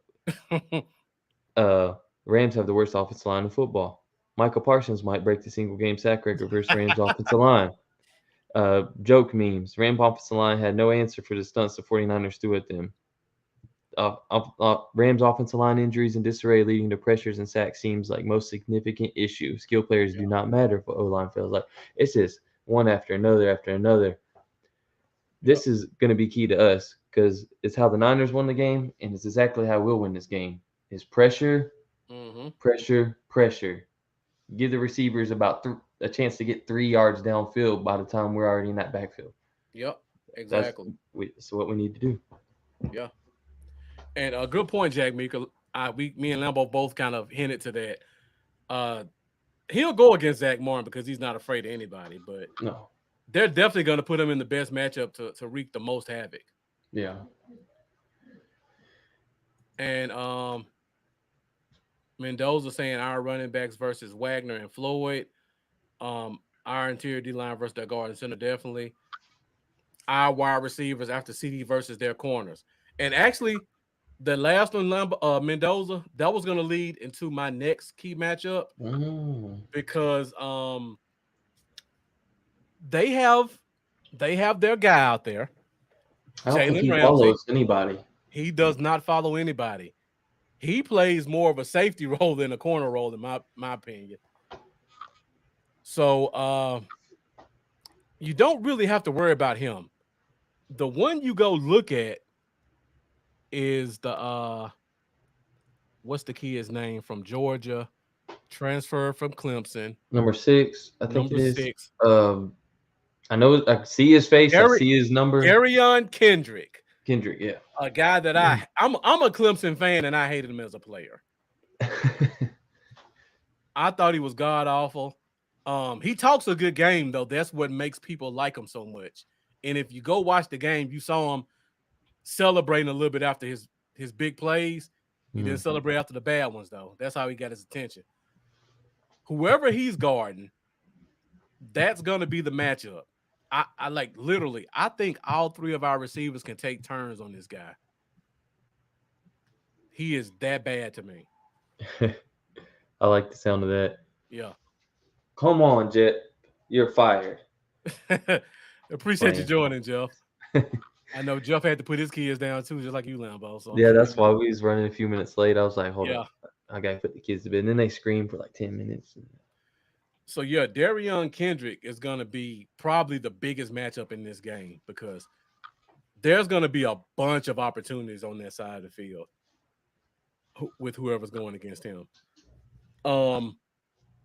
Rams have the worst offensive line in football. Michael Parsons might break the single game sack record versus Rams offensive line. Joke memes. Rams offensive line had no answer for the stunts the 49ers threw at them. Rams offensive line injuries and disarray leading to pressures and sacks seems like most significant issue. Skill players do not matter if O-line fails. Like it's just one after another after another. This is going to be key to us because it's how the Niners won the game, and it's exactly how we'll win this game. Is pressure, pressure, pressure. Give the receivers about a chance to get 3 yards downfield by the time we're already in that backfield. Yep, exactly. That's what we need to do. Yeah. And a good point, Jack Meeker. Me and Lambo both kind of hinted to that. He'll go against Zach Martin because he's not afraid of anybody, but no, they're definitely going to put him in the best matchup to wreak the most havoc. Yeah. And Mendoza saying our running backs versus Wagner and Floyd. Our interior D-line versus their guard and center, definitely. Our wide receivers after CD versus their corners. And actually, the last one, Mendoza, that was going to lead into my next key matchup because they have their guy out there. I don't think he follows anybody. He does not follow anybody. He plays more of a safety role than a corner role, in my opinion. So you don't really have to worry about him. The one you go look at is the what's the kid's name from Georgia, transfer from Clemson. Number 6, I think it is. 6. I know I see his face. I see his number. Darion Kendrick. Kendrick, yeah. A guy that I'm a Clemson fan and I hated him as a player. I thought he was god awful. He talks a good game though. That's what makes people like him so much. And if you go watch the game, you saw him celebrating a little bit after his big plays. He didn't celebrate after the bad ones though. That's how he got his attention. Whoever he's guarding, that's gonna be the matchup. I like literally. I think all 3 of our receivers can take turns on this guy. He is that bad to me. I like the sound of that. Yeah. Come on, Jet. You're fired. Appreciate you joining, Jeff. I know Jeff had to put his kids down too, just like you, Lambo. So yeah, that's why we was running a few minutes late. I was like, hold on. I got to put the kids to bed. And then they screamed for like 10 minutes. So, yeah, Darion Kendrick is going to be probably the biggest matchup in this game because there's going to be a bunch of opportunities on that side of the field with whoever's going against him.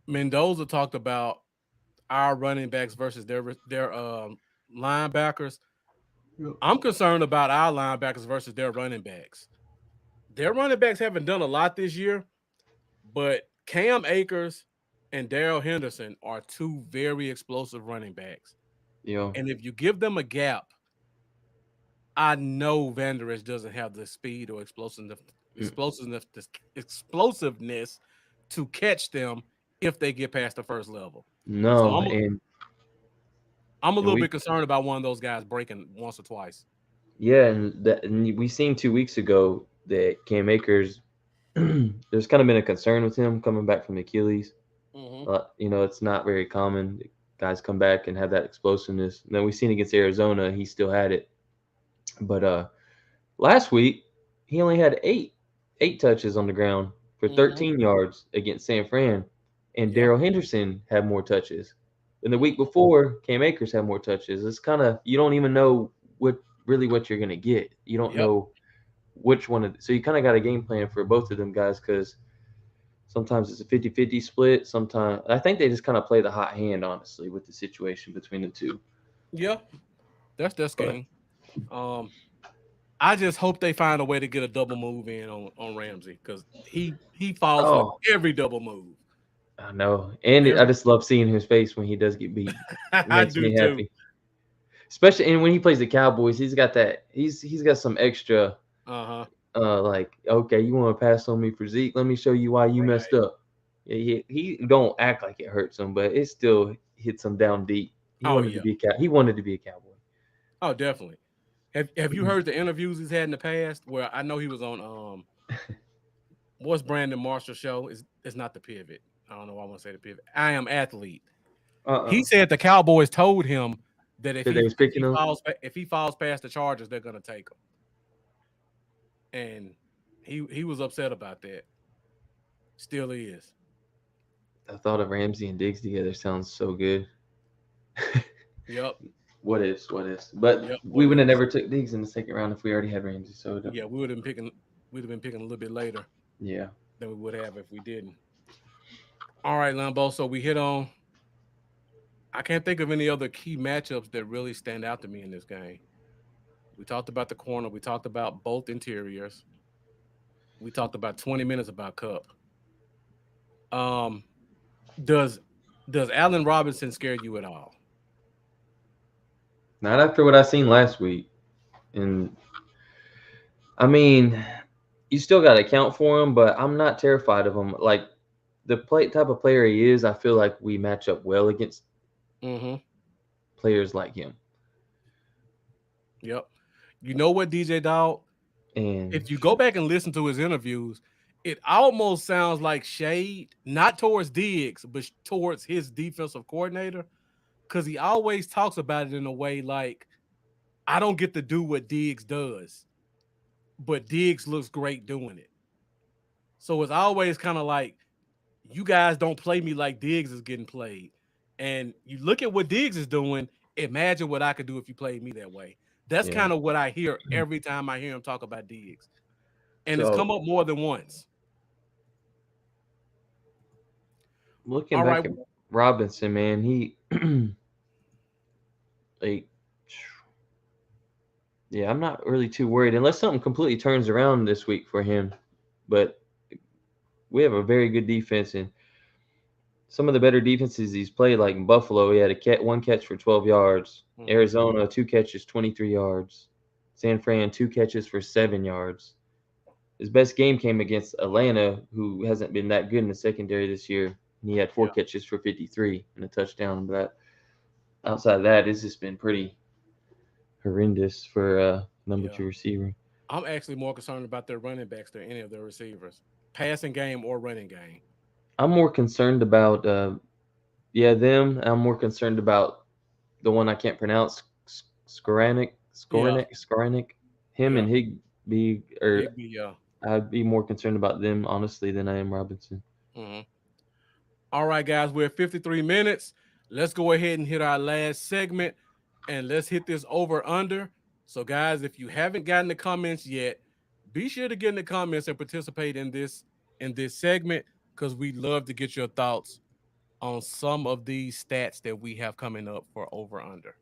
Mendoza talked about our running backs versus their linebackers. I'm concerned about our linebackers versus their running backs. Their running backs haven't done a lot this year, but Cam Akers and Darrell Henderson are 2 very explosive running backs. Yeah. And if you give them a gap, I know Van Der Esch doesn't have the speed or explosiveness to catch them if they get past the first level. No, so I'm a little bit concerned about one of those guys breaking once or twice. Yeah, and we seen 2 weeks ago that Cam Akers, there's kind of been a concern with him coming back from Achilles. It's not very common. Guys come back and have that explosiveness. And then we've seen against Arizona, he still had it. But last week, he only had eight touches on the ground for 13 yards against San Fran. And Darrell Henderson had more touches. And the week before, Cam Akers had more touches. It's kind of, you don't even know what you're going to get. You don't know which one. So you kind of got a game plan for both of them guys because sometimes it's a 50-50 split. Sometimes I think they just kind of play the hot hand, honestly, with the situation between the two. Yeah, that's game. I just hope they find a way to get a double move in on Ramsey because he falls for every double move. I know, and I just love seeing his face when he does get beat. It makes me happy. Too. Especially and when he plays the Cowboys, he's got that. He's got some extra. Like, okay, you want to pass on me for Zeke? Let me show you why you messed up. Yeah, he don't act like it hurts him, but it still hits him down deep. He wanted to be a Cowboy. Oh, definitely. Have you heard the interviews he's had in the past? Where I know he was on what's Brandon Marshall's show? It's not The Pivot. I don't know why I want to say The Pivot. I Am Athlete. He said the Cowboys told him that if he falls past the Chargers, they're gonna take him. And he was upset about that. Still is. I thought of Ramsey and Diggs together sounds so good. Yep. What is? But we would have never took Diggs in the second round if we already had Ramsey. So yeah, we would have been picking a little bit later. Yeah. Than we would have if we didn't. All right, Lambo. So we hit on. I can't think of any other key matchups that really stand out to me in this game. We talked about the corner. We talked about both interiors. We talked about 20 minutes about Kupp. Does Allen Robinson scare you at all? Not after what I seen last week. And I mean, you still got to account for him, but I'm not terrified of him. Like the type of player he is, I feel like we match up well against players like him. Yep. You know what, DJ Dog? And if you go back and listen to his interviews, it almost sounds like shade, not towards Diggs, but towards his defensive coordinator, because he always talks about it in a way like, I don't get to do what Diggs does, but Diggs looks great doing it. So it's always kind of like, you guys don't play me like Diggs is getting played. And you look at what Diggs is doing, imagine what I could do if you played me that way. That's kind of what I hear every time I hear him talk about Diggs. And it's come up more than once. Looking back at Robinson, man, he I'm not really too worried unless something completely turns around this week for him. But we have a very good defense, and some of the better defenses he's played, like in Buffalo, he had one catch for 12 yards. Arizona, 2 catches, 23 yards. San Fran, 2 catches for 7 yards. His best game came against Atlanta, who hasn't been that good in the secondary this year. He had 4 catches for 53 and a touchdown. But outside of that, it's just been pretty horrendous for number 2 receiver. I'm actually more concerned about their running backs than any of their receivers, passing game or running game. I'm more concerned about them. I'm more concerned about the one I can't pronounce, Skoranek. Him and Higbee. I'd be more concerned about them, honestly, than I am Robinson. Mm-hmm. All right, guys, we're at 53 minutes. Let's go ahead and hit our last segment, and let's hit this over-under. So, guys, if you haven't gotten the comments yet, be sure to get in the comments and participate in this segment, because we'd love to get your thoughts on some of these stats that we have coming up for over-under.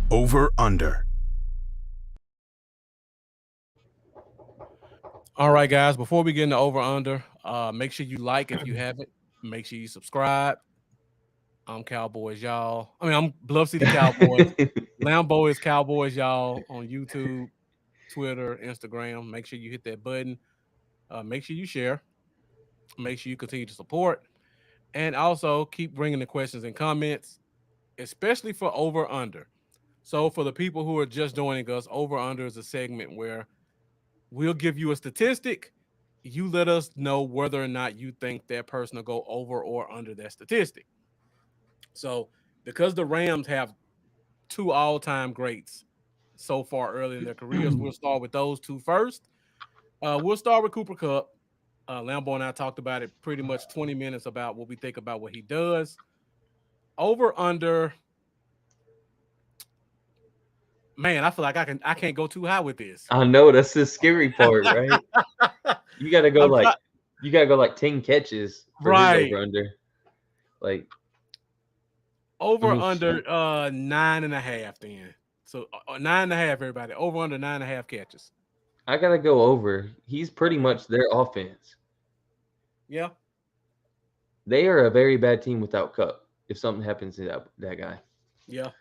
Over-under. All right, guys, before we get into over-under, make sure you like if you haven't. Make sure you subscribe. I'm Cowboys, y'all. I'm Bluff City Cowboys. Lambo is Cowboys, y'all, on YouTube, Twitter, Instagram. Make sure you hit that button. Make sure you share. Make sure you continue to support. And also keep bringing the questions and comments, especially for over-under. So for the people who are just joining us, over-under is a segment where we'll give you a statistic. You let us know whether or not you think that person will go over or under that statistic. So because the Rams have 2 all-time greats so far early in their careers, we'll start with those 2 first. We'll start with Cooper Kupp. Lambo and I talked about it pretty much 20 minutes about what we think about what he does. Over under. Man, I feel like I can't go too high with this. I know, that's the scary part, right? You gotta go like 10 catches for his over under. Like over under 9.5 then. So 9.5, everybody. Over under 9.5 catches. I gotta go over. He's pretty much their offense. Yeah. They are a very bad team without Kupp. If something happens to that guy. Yeah.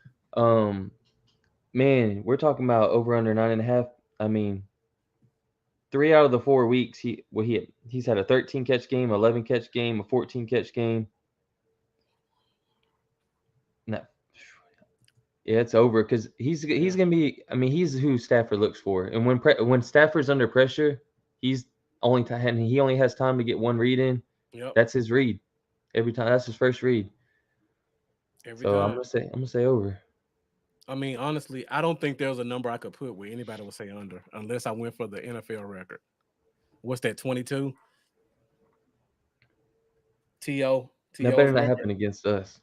Man, we're talking about over under 9.5. I mean, 3 out of the 4 weeks he's had a 13 catch game, 11 catch game, a 14 catch game. No, Yeah, it's over because he's gonna be. I mean, he's who Stafford looks for, and when Stafford's under pressure, he's and he only has time to get one read in. Yep. That's his read every time. That's his first read. Every So time. I'm gonna say over. I mean, honestly, I don't think there's a number I could put where anybody would say under, unless I went for the NFL record. What's that? 22. To That better not happen against us.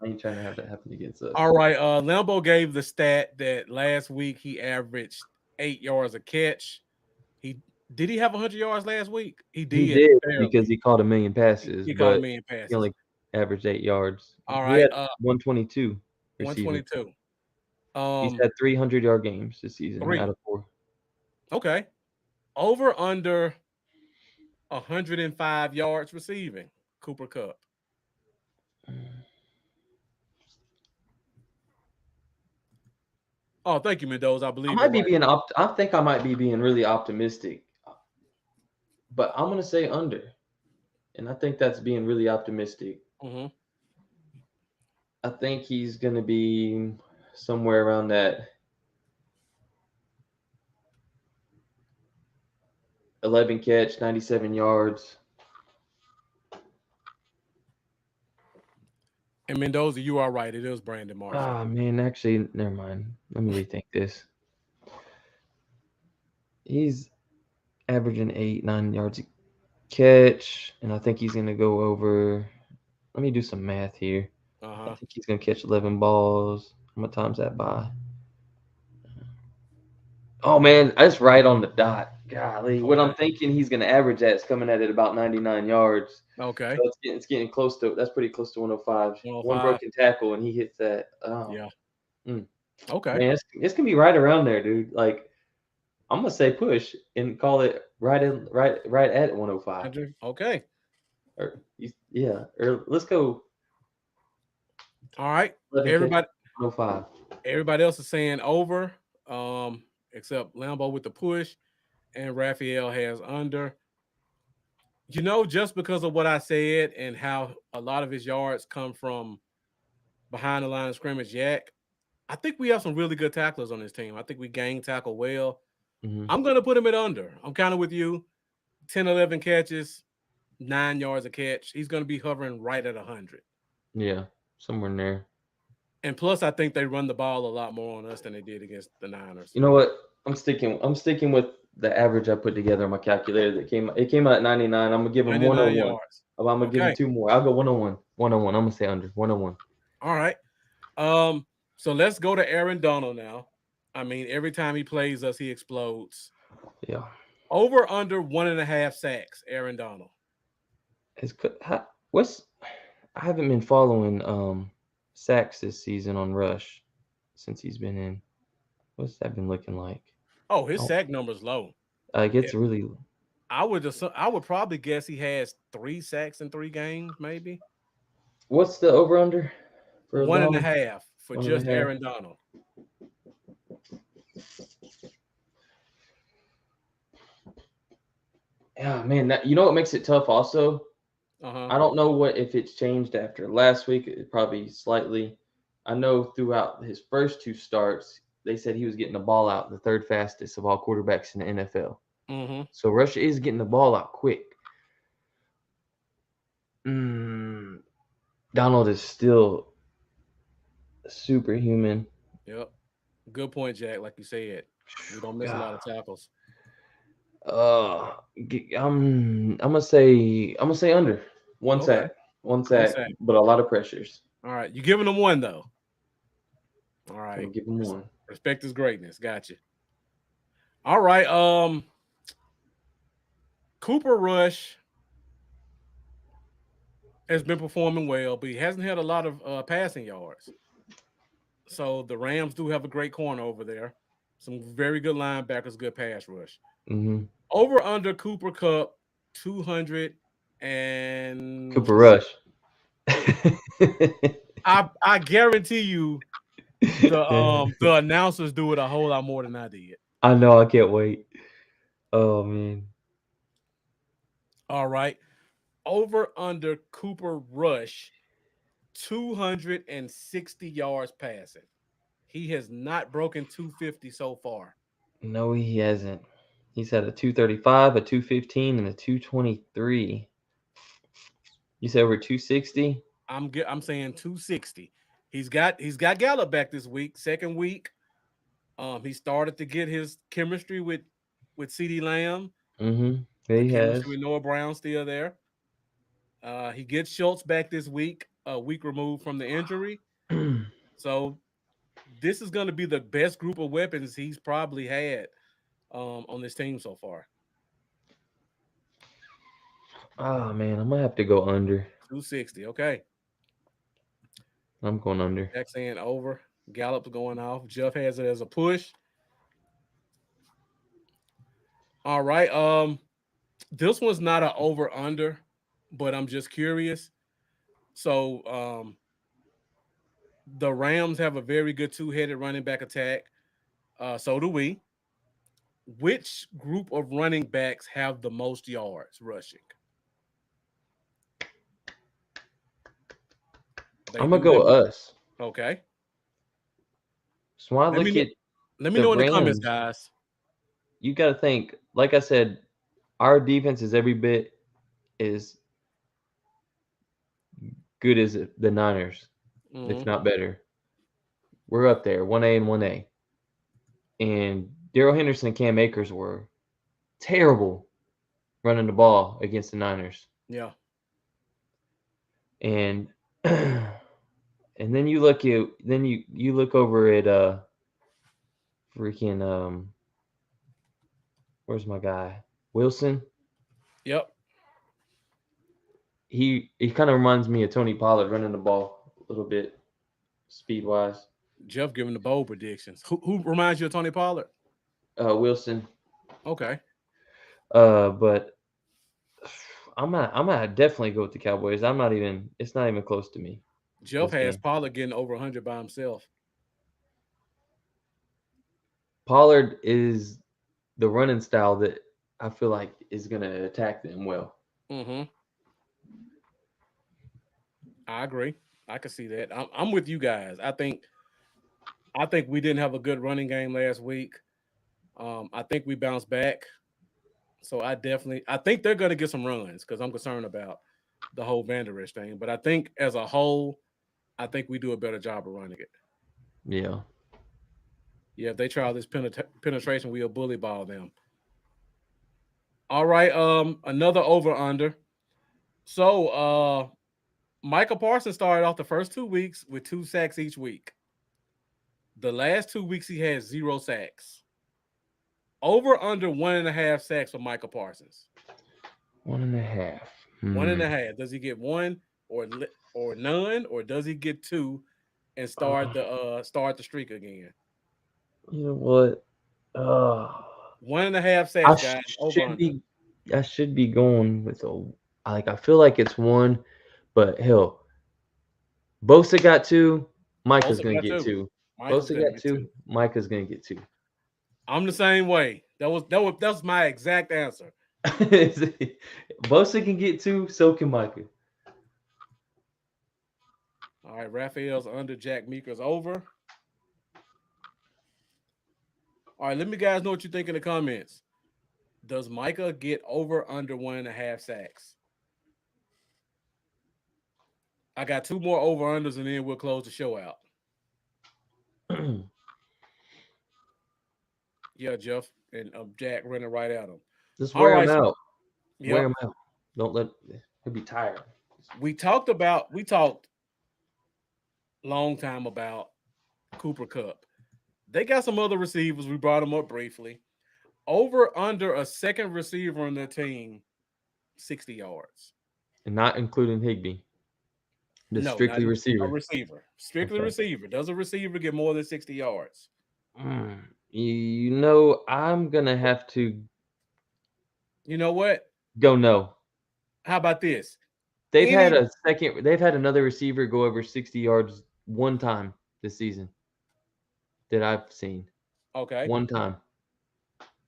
I ain't trying to have that happen against us. All right. Lambeau gave the stat that last week he averaged 8 yards a catch. Did he have 100 yards last week? He did. He did because he caught 1 million passes. He caught 1 million passes. He only averaged 8 yards. All He right. had 122 receiving. 122. He's had 300-yard games this season out of 4. Okay. Over under 105 yards receiving. Cooper Kupp. Oh, thank you, Mendoza. I believe I think I might be being really optimistic, but I'm gonna say under, and I think that's being really optimistic. Mm-hmm. I think he's gonna be somewhere around that 11 catch, 97 yards. And Mendoza, you are right. It is Brandon Marshall. Ah, man, actually, never mind. Let me rethink this. He's averaging 8-9 yards a catch, and I think he's going to go over. Let me do some math here. I think he's going to catch 11 balls. How much times that by? Oh, man, that's right on the dot. Golly. Okay. What I'm thinking he's going to average that is coming at about 99 yards. Okay. So it's getting close to – that's pretty close to 105. One broken tackle, and he hits that. Oh. Yeah. Okay. Man, it's going to be right around there, dude. Like, I'm going to say push and call it right at 105. Okay. Or let's go. All right. Everybody 105. Everybody else is saying over, except Lambeau with the push, and Raphael has under. You know, just because of what I said and how a lot of his yards come from behind the line of scrimmage, I think we have some really good tacklers on this team. I think we gang tackle well. Mm-hmm. I'm going to put him at under. I'm kind of with you. 10, 11 catches, 9 yards a catch. He's going to be hovering right at 100. Yeah, somewhere in there. And plus, I think they run the ball a lot more on us than they did against the Niners. You know what? I'm sticking with the average I put together on my calculator. It came out at 99. I'm gonna give him 101. Yards. I'm gonna give him 2 more. I'll go 101. 101. I'm gonna say under 101. All right. So let's go to Aaron Donald now. I mean, every time he plays us, he explodes. Yeah. Over under 1.5 sacks, Aaron Donald. I haven't been following sacks this season on Rush since he's been in. What's that been looking like? Oh, his sack number's low. It's really. I would probably guess he has 3 sacks in 3 games, maybe. What's the over under? 1.5 for just Aaron Donald. Yeah, man. You know what makes it tough also? I don't know if it's changed after last week. It probably slightly. I know throughout his first 2 starts, they said he was getting the ball out the 3rd fastest of all quarterbacks in the NFL. Mm-hmm. So Rush is getting the ball out quick. Donald is still superhuman. Yep. Good point, Jack. Like you said, we don't miss a lot of tackles. I'm gonna say under 1 sack, 1 sack, but a lot of pressures. All right, you giving him 1 though. All right, I'll give him 1. Respect his greatness. Gotcha. All right, Cooper Rush has been performing well, but he hasn't had a lot of passing yards. So the Rams do have a great corner over there. Some very good linebackers, good pass rush. Mm-hmm. Over under Cooper Kupp, 200 and Cooper Rush. I guarantee you the announcers do it a whole lot more than I did. I know. I can't wait. Oh man. All right. Over under Cooper Rush, 260 yards passing. He has not broken 250 so far. No, he hasn't. He's had a 235, a 215, and a 223. You said over 260? I'm saying 260. He's got Gallup back this week, second week. He started to get his chemistry with CeeDee Lamb. Mm-hmm. The He has. chemistry with Noah Brown still there. He gets Schultz back this week, a week removed from the injury. So this is going to be the best group of weapons he's probably had on this team so far. Oh man, I'm gonna have to go under. 260. Okay. I'm going under. Jack saying over. Gallup's going off. Jeff has it as a push. All right. This one's not an over under, but I'm just curious. So the Rams have a very good two-headed running back attack. So do we. Which group of running backs have the most yards rushing? I'm gonna go us. Okay. So when I look at let me the know in the comments, Rams, guys. you got to think. Like I said, our defense is every bit as good as the Niners, if not better. We're up there, 1A and 1A. And Darrell Henderson and Cam Akers were terrible running the ball against the Niners. Yeah. And and then you look over at freaking where's my guy? Wilson? Yep. He kind of reminds me of Tony Pollard running the ball a little bit speed wise. Jeff giving the bold predictions. Who reminds you of Tony Pollard? Wilson. Okay. But I'm gonna definitely go with the Cowboys. It's not even close to me. Jeff has Pollard getting over 100 by himself. Pollard is the running style that I feel like is gonna attack them well. Mm-hmm. I agree. I can see that. I'm with you guys. I think we didn't have a good running game last week. I think we bounced back. So I think they're going to get some runs because I'm concerned about the whole Vander Esch thing. But I think as a whole, I think we do a better job of running it. Yeah. Yeah, if they try this penetration, we'll bully ball them. All right, another over-under. So Micah Parsons started off the first 2 weeks with 2 sacks each week. The last 2 weeks, he had 0 sacks. Over under 1.5 sacks for Micah Parsons. 1.5. 1.5. Does he get 1 or none, or does he get 2 and start the streak again? You know what? 1.5 sacks, guys. I should be going with I feel like it's 1, but hell, Bosa got 2. Micah's gonna get 2. Bosa got 2. Micah's gonna get 2. I'm the same way. That's my exact answer. Bosa can get 2, so can Micah. All right, Raphael's under, Jack Meeker's over. All right, let me guys know what you think in the comments. Does Micah get over under 1.5 sacks? I got 2 more over-unders, and then we'll close the show out. Yeah, Jeff and Jack running right at him. Just wear him out. Yep. Wear him out. Don't let he'll be tired. We talked long time about Cooper Kupp. They got some other receivers. We brought them up briefly. Over under a second receiver on their team, 60 yards. And not including Higbee. Strictly receiver. A receiver. Strictly receiver. Does a receiver get more than 60 yards? You know, I'm going to have to. You know what? Go no. How about this? They've had another receiver go over 60 yards one time this season that I've seen. Okay. One time.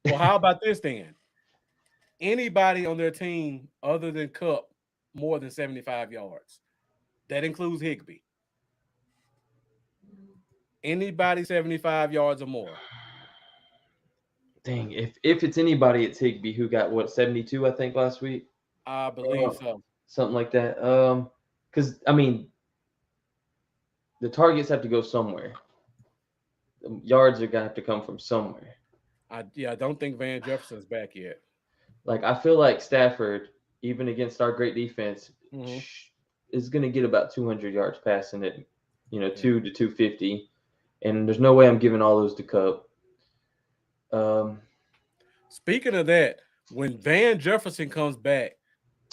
Well, how about this then? Anybody on their team other than Kupp more than 75 yards? That includes Higbee. Anybody 75 yards or more. Dang, if it's anybody, it's Higbee, who got, what, 72, I think, last week? I believe so. Something like that. Because, I mean, the targets have to go somewhere. The yards are going to have to come from somewhere. I don't think Van Jefferson's back yet. Like, I feel like Stafford, even against our great defense, Mm-hmm. is going to get about 200 yards passing it, 2 to 250. And there's no way I'm giving all those to Cup. Speaking of that, when Van Jefferson comes back,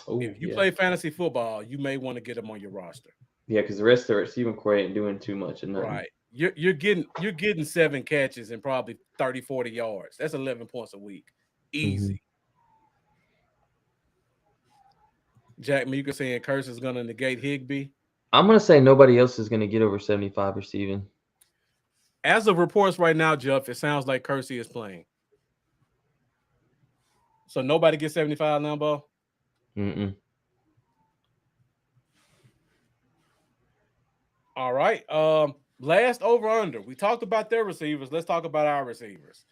if you yeah. play fantasy football, you may want to get him on your roster. Yeah, because the rest of the receiving core ain't doing too much. And right. You're getting 7 catches and probably 30, 40 yards. That's 11 points a week. Easy. Mm-hmm. Jack Meeker saying Curse is going to negate Higbee. I'm going to say nobody else is going to get over 75 receiving. As of reports right now, Jeff, it sounds like Kersey is playing. So nobody gets 75 now, Bo? Mm-mm. All right. Last over-under. We talked about their receivers. Let's talk about our receivers.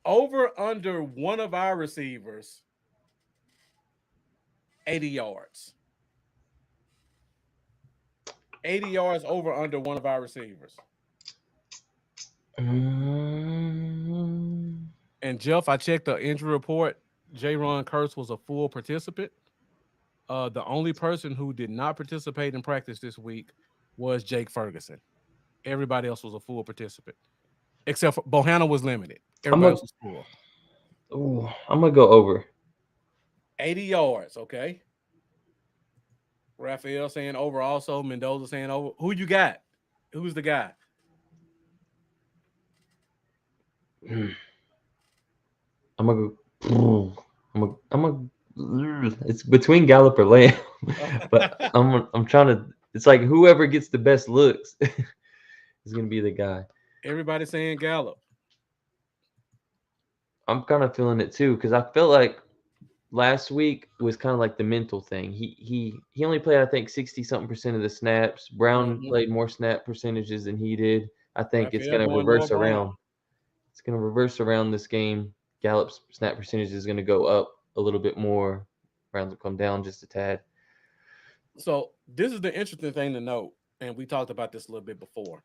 Over-under one of our receivers, 80 yards. 80 yards over-under one of our receivers. And Jeff, I checked the injury report. J-Ron Curse was a full participant. The only person who did not participate in practice this week was Jake Ferguson. Everybody else was a full participant, except for Bohanna was limited. Everybody else was full. Oh, I'm gonna go over 80 yards. Okay. Raphael saying over. Also, Mendoza saying over. Who you got? Who's the guy? I'm gonna go. It's between Gallup or Lamb, but I'm trying to. It's like whoever gets the best looks is gonna be the guy. Everybody saying Gallup. I'm kind of feeling it too because I feel like last week was kind of like the mental thing. He only played, I think, 60-something% of the snaps. Brown played more snap percentages than he did. I think Raphael it's going to reverse around. It's going to reverse around this game. Gallup's snap percentage is going to go up a little bit more. Browns will come down just a tad. So this is the interesting thing to note, and we talked about this a little bit before.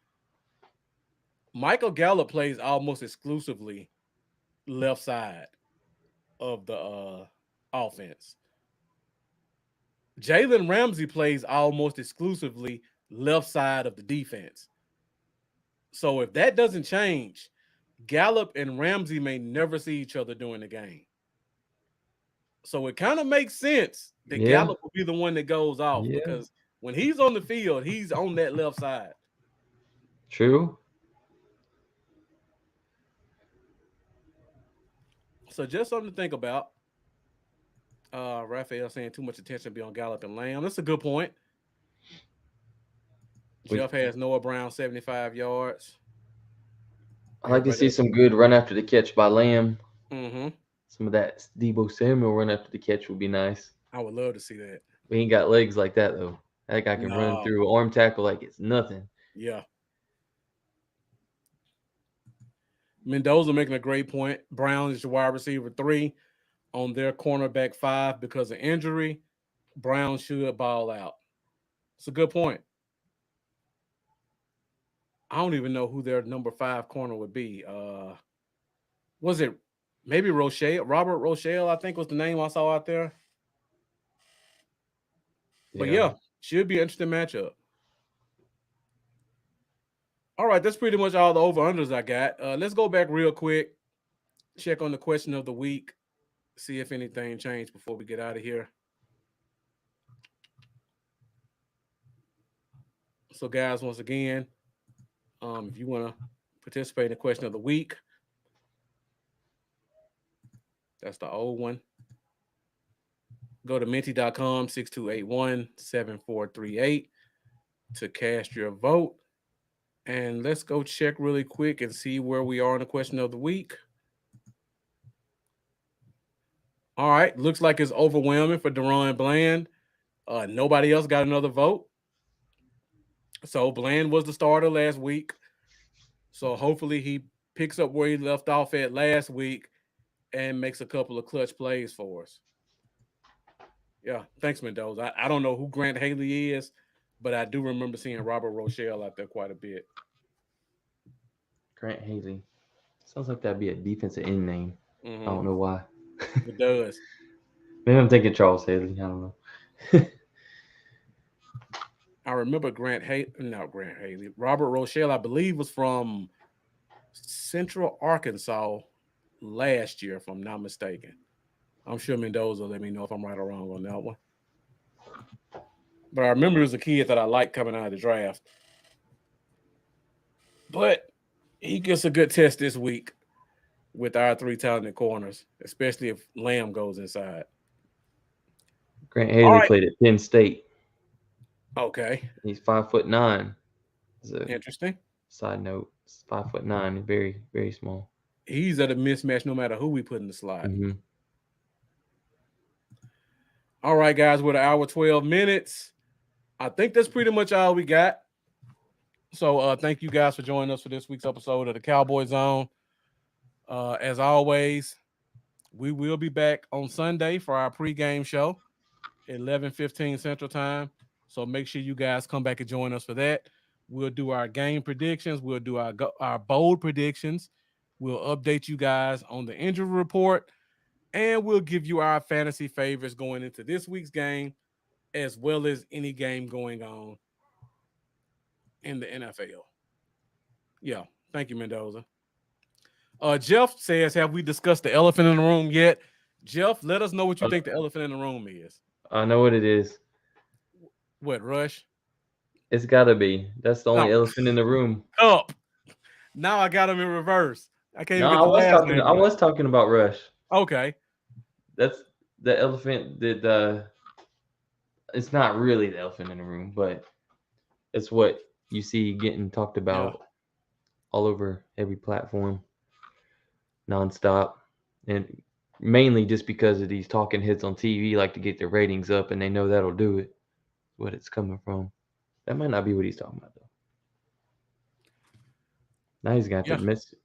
Michael Gallup plays almost exclusively left side of the offense. Jalen Ramsey plays almost exclusively left side of the defense. So if that doesn't change, Gallup and Ramsey may never see each other during the game. So it kind of makes sense that Gallup will be the one that goes off because when he's on the field, he's on that left side. True. So just something to think about. Raphael saying too much attention be on Gallup and Lamb. That's a good point. Jeff has Noah Brown 75 yards. I like to see some good run after the catch by Lamb. Mm-hmm. Some of that Deebo Samuel run after the catch would be nice. I would love to see that. We ain't got legs like that though. That guy can run through arm tackle like it's nothing. Yeah. Mendoza making a great point. Brown is your wide receiver 3 on their cornerback 5 because of injury. Brown should ball out. It's a good point. I don't even know who their number 5 corner would be. Was it maybe Rochelle? Robert Rochelle, I think was the name I saw out there. But yeah, should be an interesting matchup. All right, that's pretty much all the over-unders I got. Let's go back real quick, check on the question of the week, see if anything changed before we get out of here. So, guys, once again, if you want to participate in the question of the week, that's the old one. Go to Menti.com, 6281-7438 to cast your vote. And let's go check really quick and see where we are in the question of the week. All right. Looks like it's overwhelming for Deron Bland. Nobody else got another vote. So Bland was the starter last week. So hopefully he picks up where he left off at last week and makes a couple of clutch plays for us. Yeah, thanks, Mendoza. I don't know who Grant Haley is, but I do remember seeing Robert Rochelle out there quite a bit. Grant Haley. Sounds like that'd be a defensive end name. I don't know why. It does. Maybe I'm thinking Charles Haley. I don't know. I remember Robert Rochelle, I believe, was from Central Arkansas last year, if I'm not mistaken. I'm sure Mendoza let me know if I'm right or wrong on that one. But I remember he was a kid that I liked coming out of the draft. But he gets a good test this week with our 3 talented corners, especially if Lamb goes inside. Grant Haley played at Penn State. Okay. He's 5'9". Interesting. Side note, 5'9". Very, very small. He's at a mismatch no matter who we put in the slot. Mm-hmm. All right, guys, we're at 1 hour 12 minutes. I think that's pretty much all we got. So thank you guys for joining us for this week's episode of the Cowboy Zone. As always, we will be back on Sunday for our pregame show at 11:15 Central Time. So make sure you guys come back and join us for that. We'll do our game predictions. We'll do our bold predictions. We'll update you guys on the injury report. And we'll give you our fantasy favorites going into this week's game, as well as any game going on in the NFL. Yeah. Thank you, Mendoza. Jeff says, have we discussed the elephant in the room yet? Jeff, let us know what you think the elephant in the room is. I know what it is. What, Rush? It's got to be. That's the only elephant in the room. Up. Now I got him in reverse. I can't even get I was talking about Rush. Okay. That's the elephant that it's not really the elephant in the room, but it's what you see getting talked about all over every platform, nonstop, and mainly just because of these talking heads on TV like to get their ratings up, and they know that'll do it. What it's coming from. That might not be what he's talking about, though. Now he's got to miss it.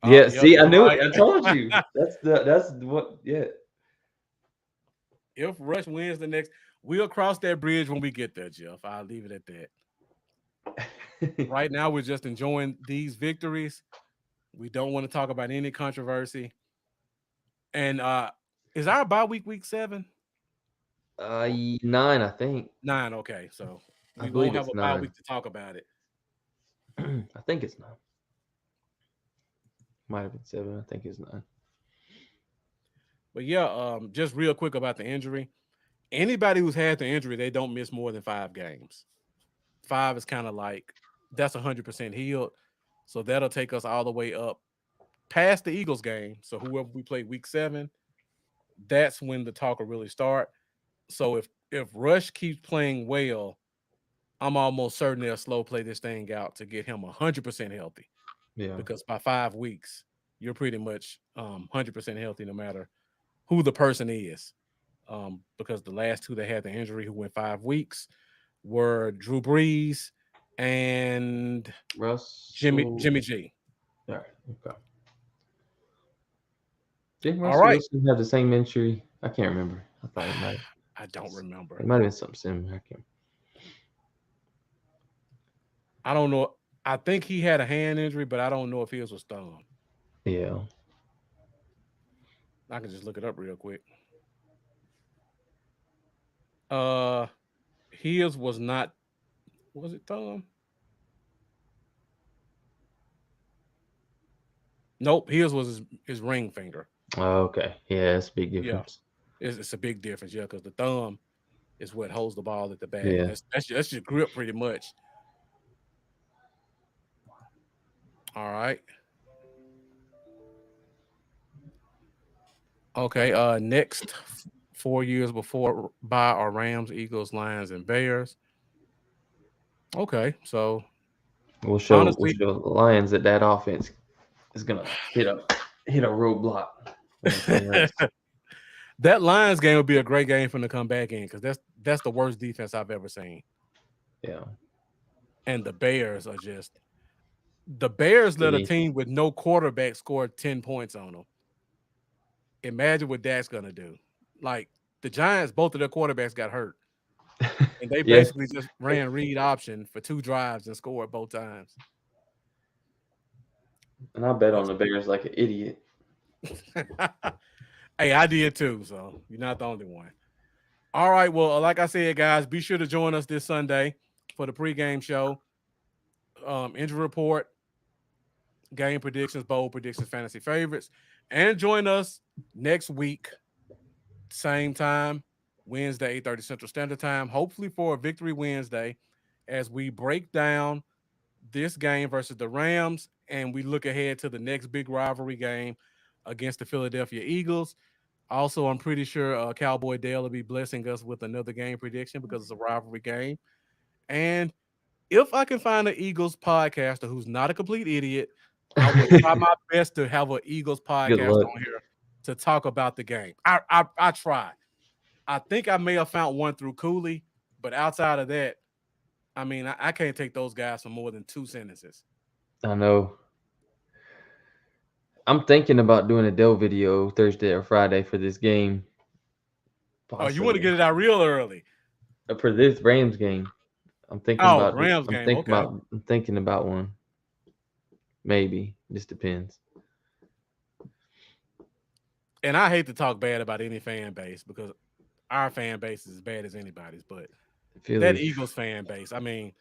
Yeah, see, I knew it. I told you. That's what. Yeah. If Rush wins the next, we'll cross that bridge when we get there, Jeff. I'll leave it at that. Right now, we're just enjoying these victories. We don't want to talk about any controversy. And is our bye week 7? 9, I think. 9, okay. So we believe won't have it's a bye 9. week to talk about it. I think it's 9. Might have been 7. I think it's 9. But yeah, just real quick about the injury. Anybody who's had the injury, they don't miss more than 5 games. 5 is kind of like that's 100% healed. So that'll take us all the way up past the Eagles game. So whoever we play week 7, that's when the talk will really start. So if Rush keeps playing well, I'm almost certain they'll slow play this thing out to get him 100% healthy. Yeah. Because by 5 weeks, you're pretty much 100% healthy no matter who the person is. Because the last 2 that had the injury who went 5 weeks were Drew Brees and Jimmy G. All right. Okay. Didn't Russell Wilson have the same injury? I can't remember. I thought it might. I don't remember. It might have been something similar. I don't know. I think he had a hand injury, but I don't know if his was thumb. Yeah. I can just look it up real quick. His was not. Was it thumb? Nope. His was his ring finger. Oh, okay. Yeah, that's a big difference. Yeah. It's a big difference, yeah, because the thumb is what holds the ball at the back. Yeah. That's your grip pretty much. All right. Okay. Next 4 years before bye are Rams, Eagles, Lions, and Bears. Okay, so we'll show the Lions that offense is gonna hit a roadblock. That Lions game would be a great game for them to come back in because that's the worst defense I've ever seen. Yeah. And the Bears are just – the Bears let a team with no quarterback score 10 points on them. Imagine what that's going to do. Like, the Giants, both of their quarterbacks got hurt. And they basically just ran read option for 2 drives and scored both times. And I bet on the Bears like an idiot. Hey, I did too, so you're not the only one. All right, well, like I said, guys, be sure to join us this Sunday for the pregame show, injury report, game predictions, bowl predictions, fantasy favorites, and join us next week, same time, Wednesday, 8:30 Central Standard Time, hopefully for a Victory Wednesday, as we break down this game versus the Rams, and we look ahead to the next big rivalry game against the Philadelphia Eagles. Also, I'm pretty sure Cowboy Dale will be blessing us with another game prediction because it's a rivalry game. And if I can find an Eagles podcaster who's not a complete idiot, I will try my best to have an Eagles podcast on here to talk about the game. I try. I think I may have found one through Cooley, but outside of that, I mean, I can't take those guys for more than 2 sentences. I know. I'm thinking about doing a Dell video Thursday or Friday for this game. Possibly. Oh, you want to get it out real early for this Rams game? I'm thinking about Rams game. I'm thinking about one. Maybe. Just depends. And I hate to talk bad about any fan base because our fan base is as bad as anybody's, but that Eagles fan base, I mean,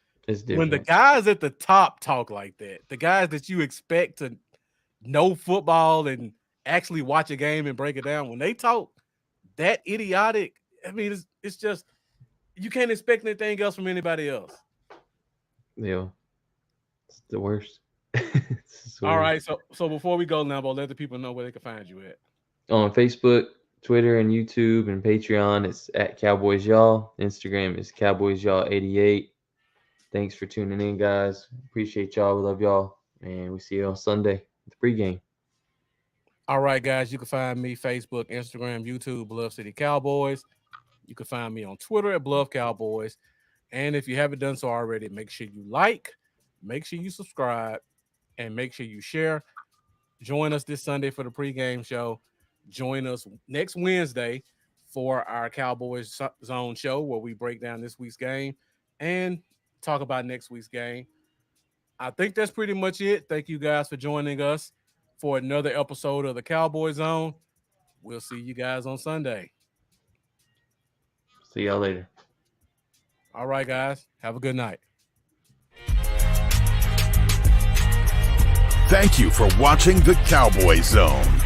when the guys at the top talk like that, the guys that you expect to know football and actually watch a game and break it down, when they talk that idiotic, I mean, it's just, you can't expect anything else from anybody else. Yeah. It's the worst. All right. So before we go, Lambo, let the people know where they can find you at. On Facebook, Twitter, and YouTube, and Patreon, it's at Cowboys Y'all. Instagram is Cowboys Y'all 88. Thanks for tuning in, guys. Appreciate y'all. We love y'all. And we see you on Sunday. The pregame. All right, guys. You can find me Facebook, Instagram, YouTube, Bluff City Cowboys. You can find me on Twitter at Bluff Cowboys. And if you haven't done so already, make sure you like, make sure you subscribe, and make sure you share. Join us this Sunday for the pregame show. Join us next Wednesday for our Cowboys Zone show where we break down this week's game and talk about next week's game. I think that's pretty much it. Thank you guys for joining us for another episode of the Cowboy Zone. We'll see you guys on Sunday. See y'all later. All right, guys. Have a good night. Thank you for watching the Cowboy Zone.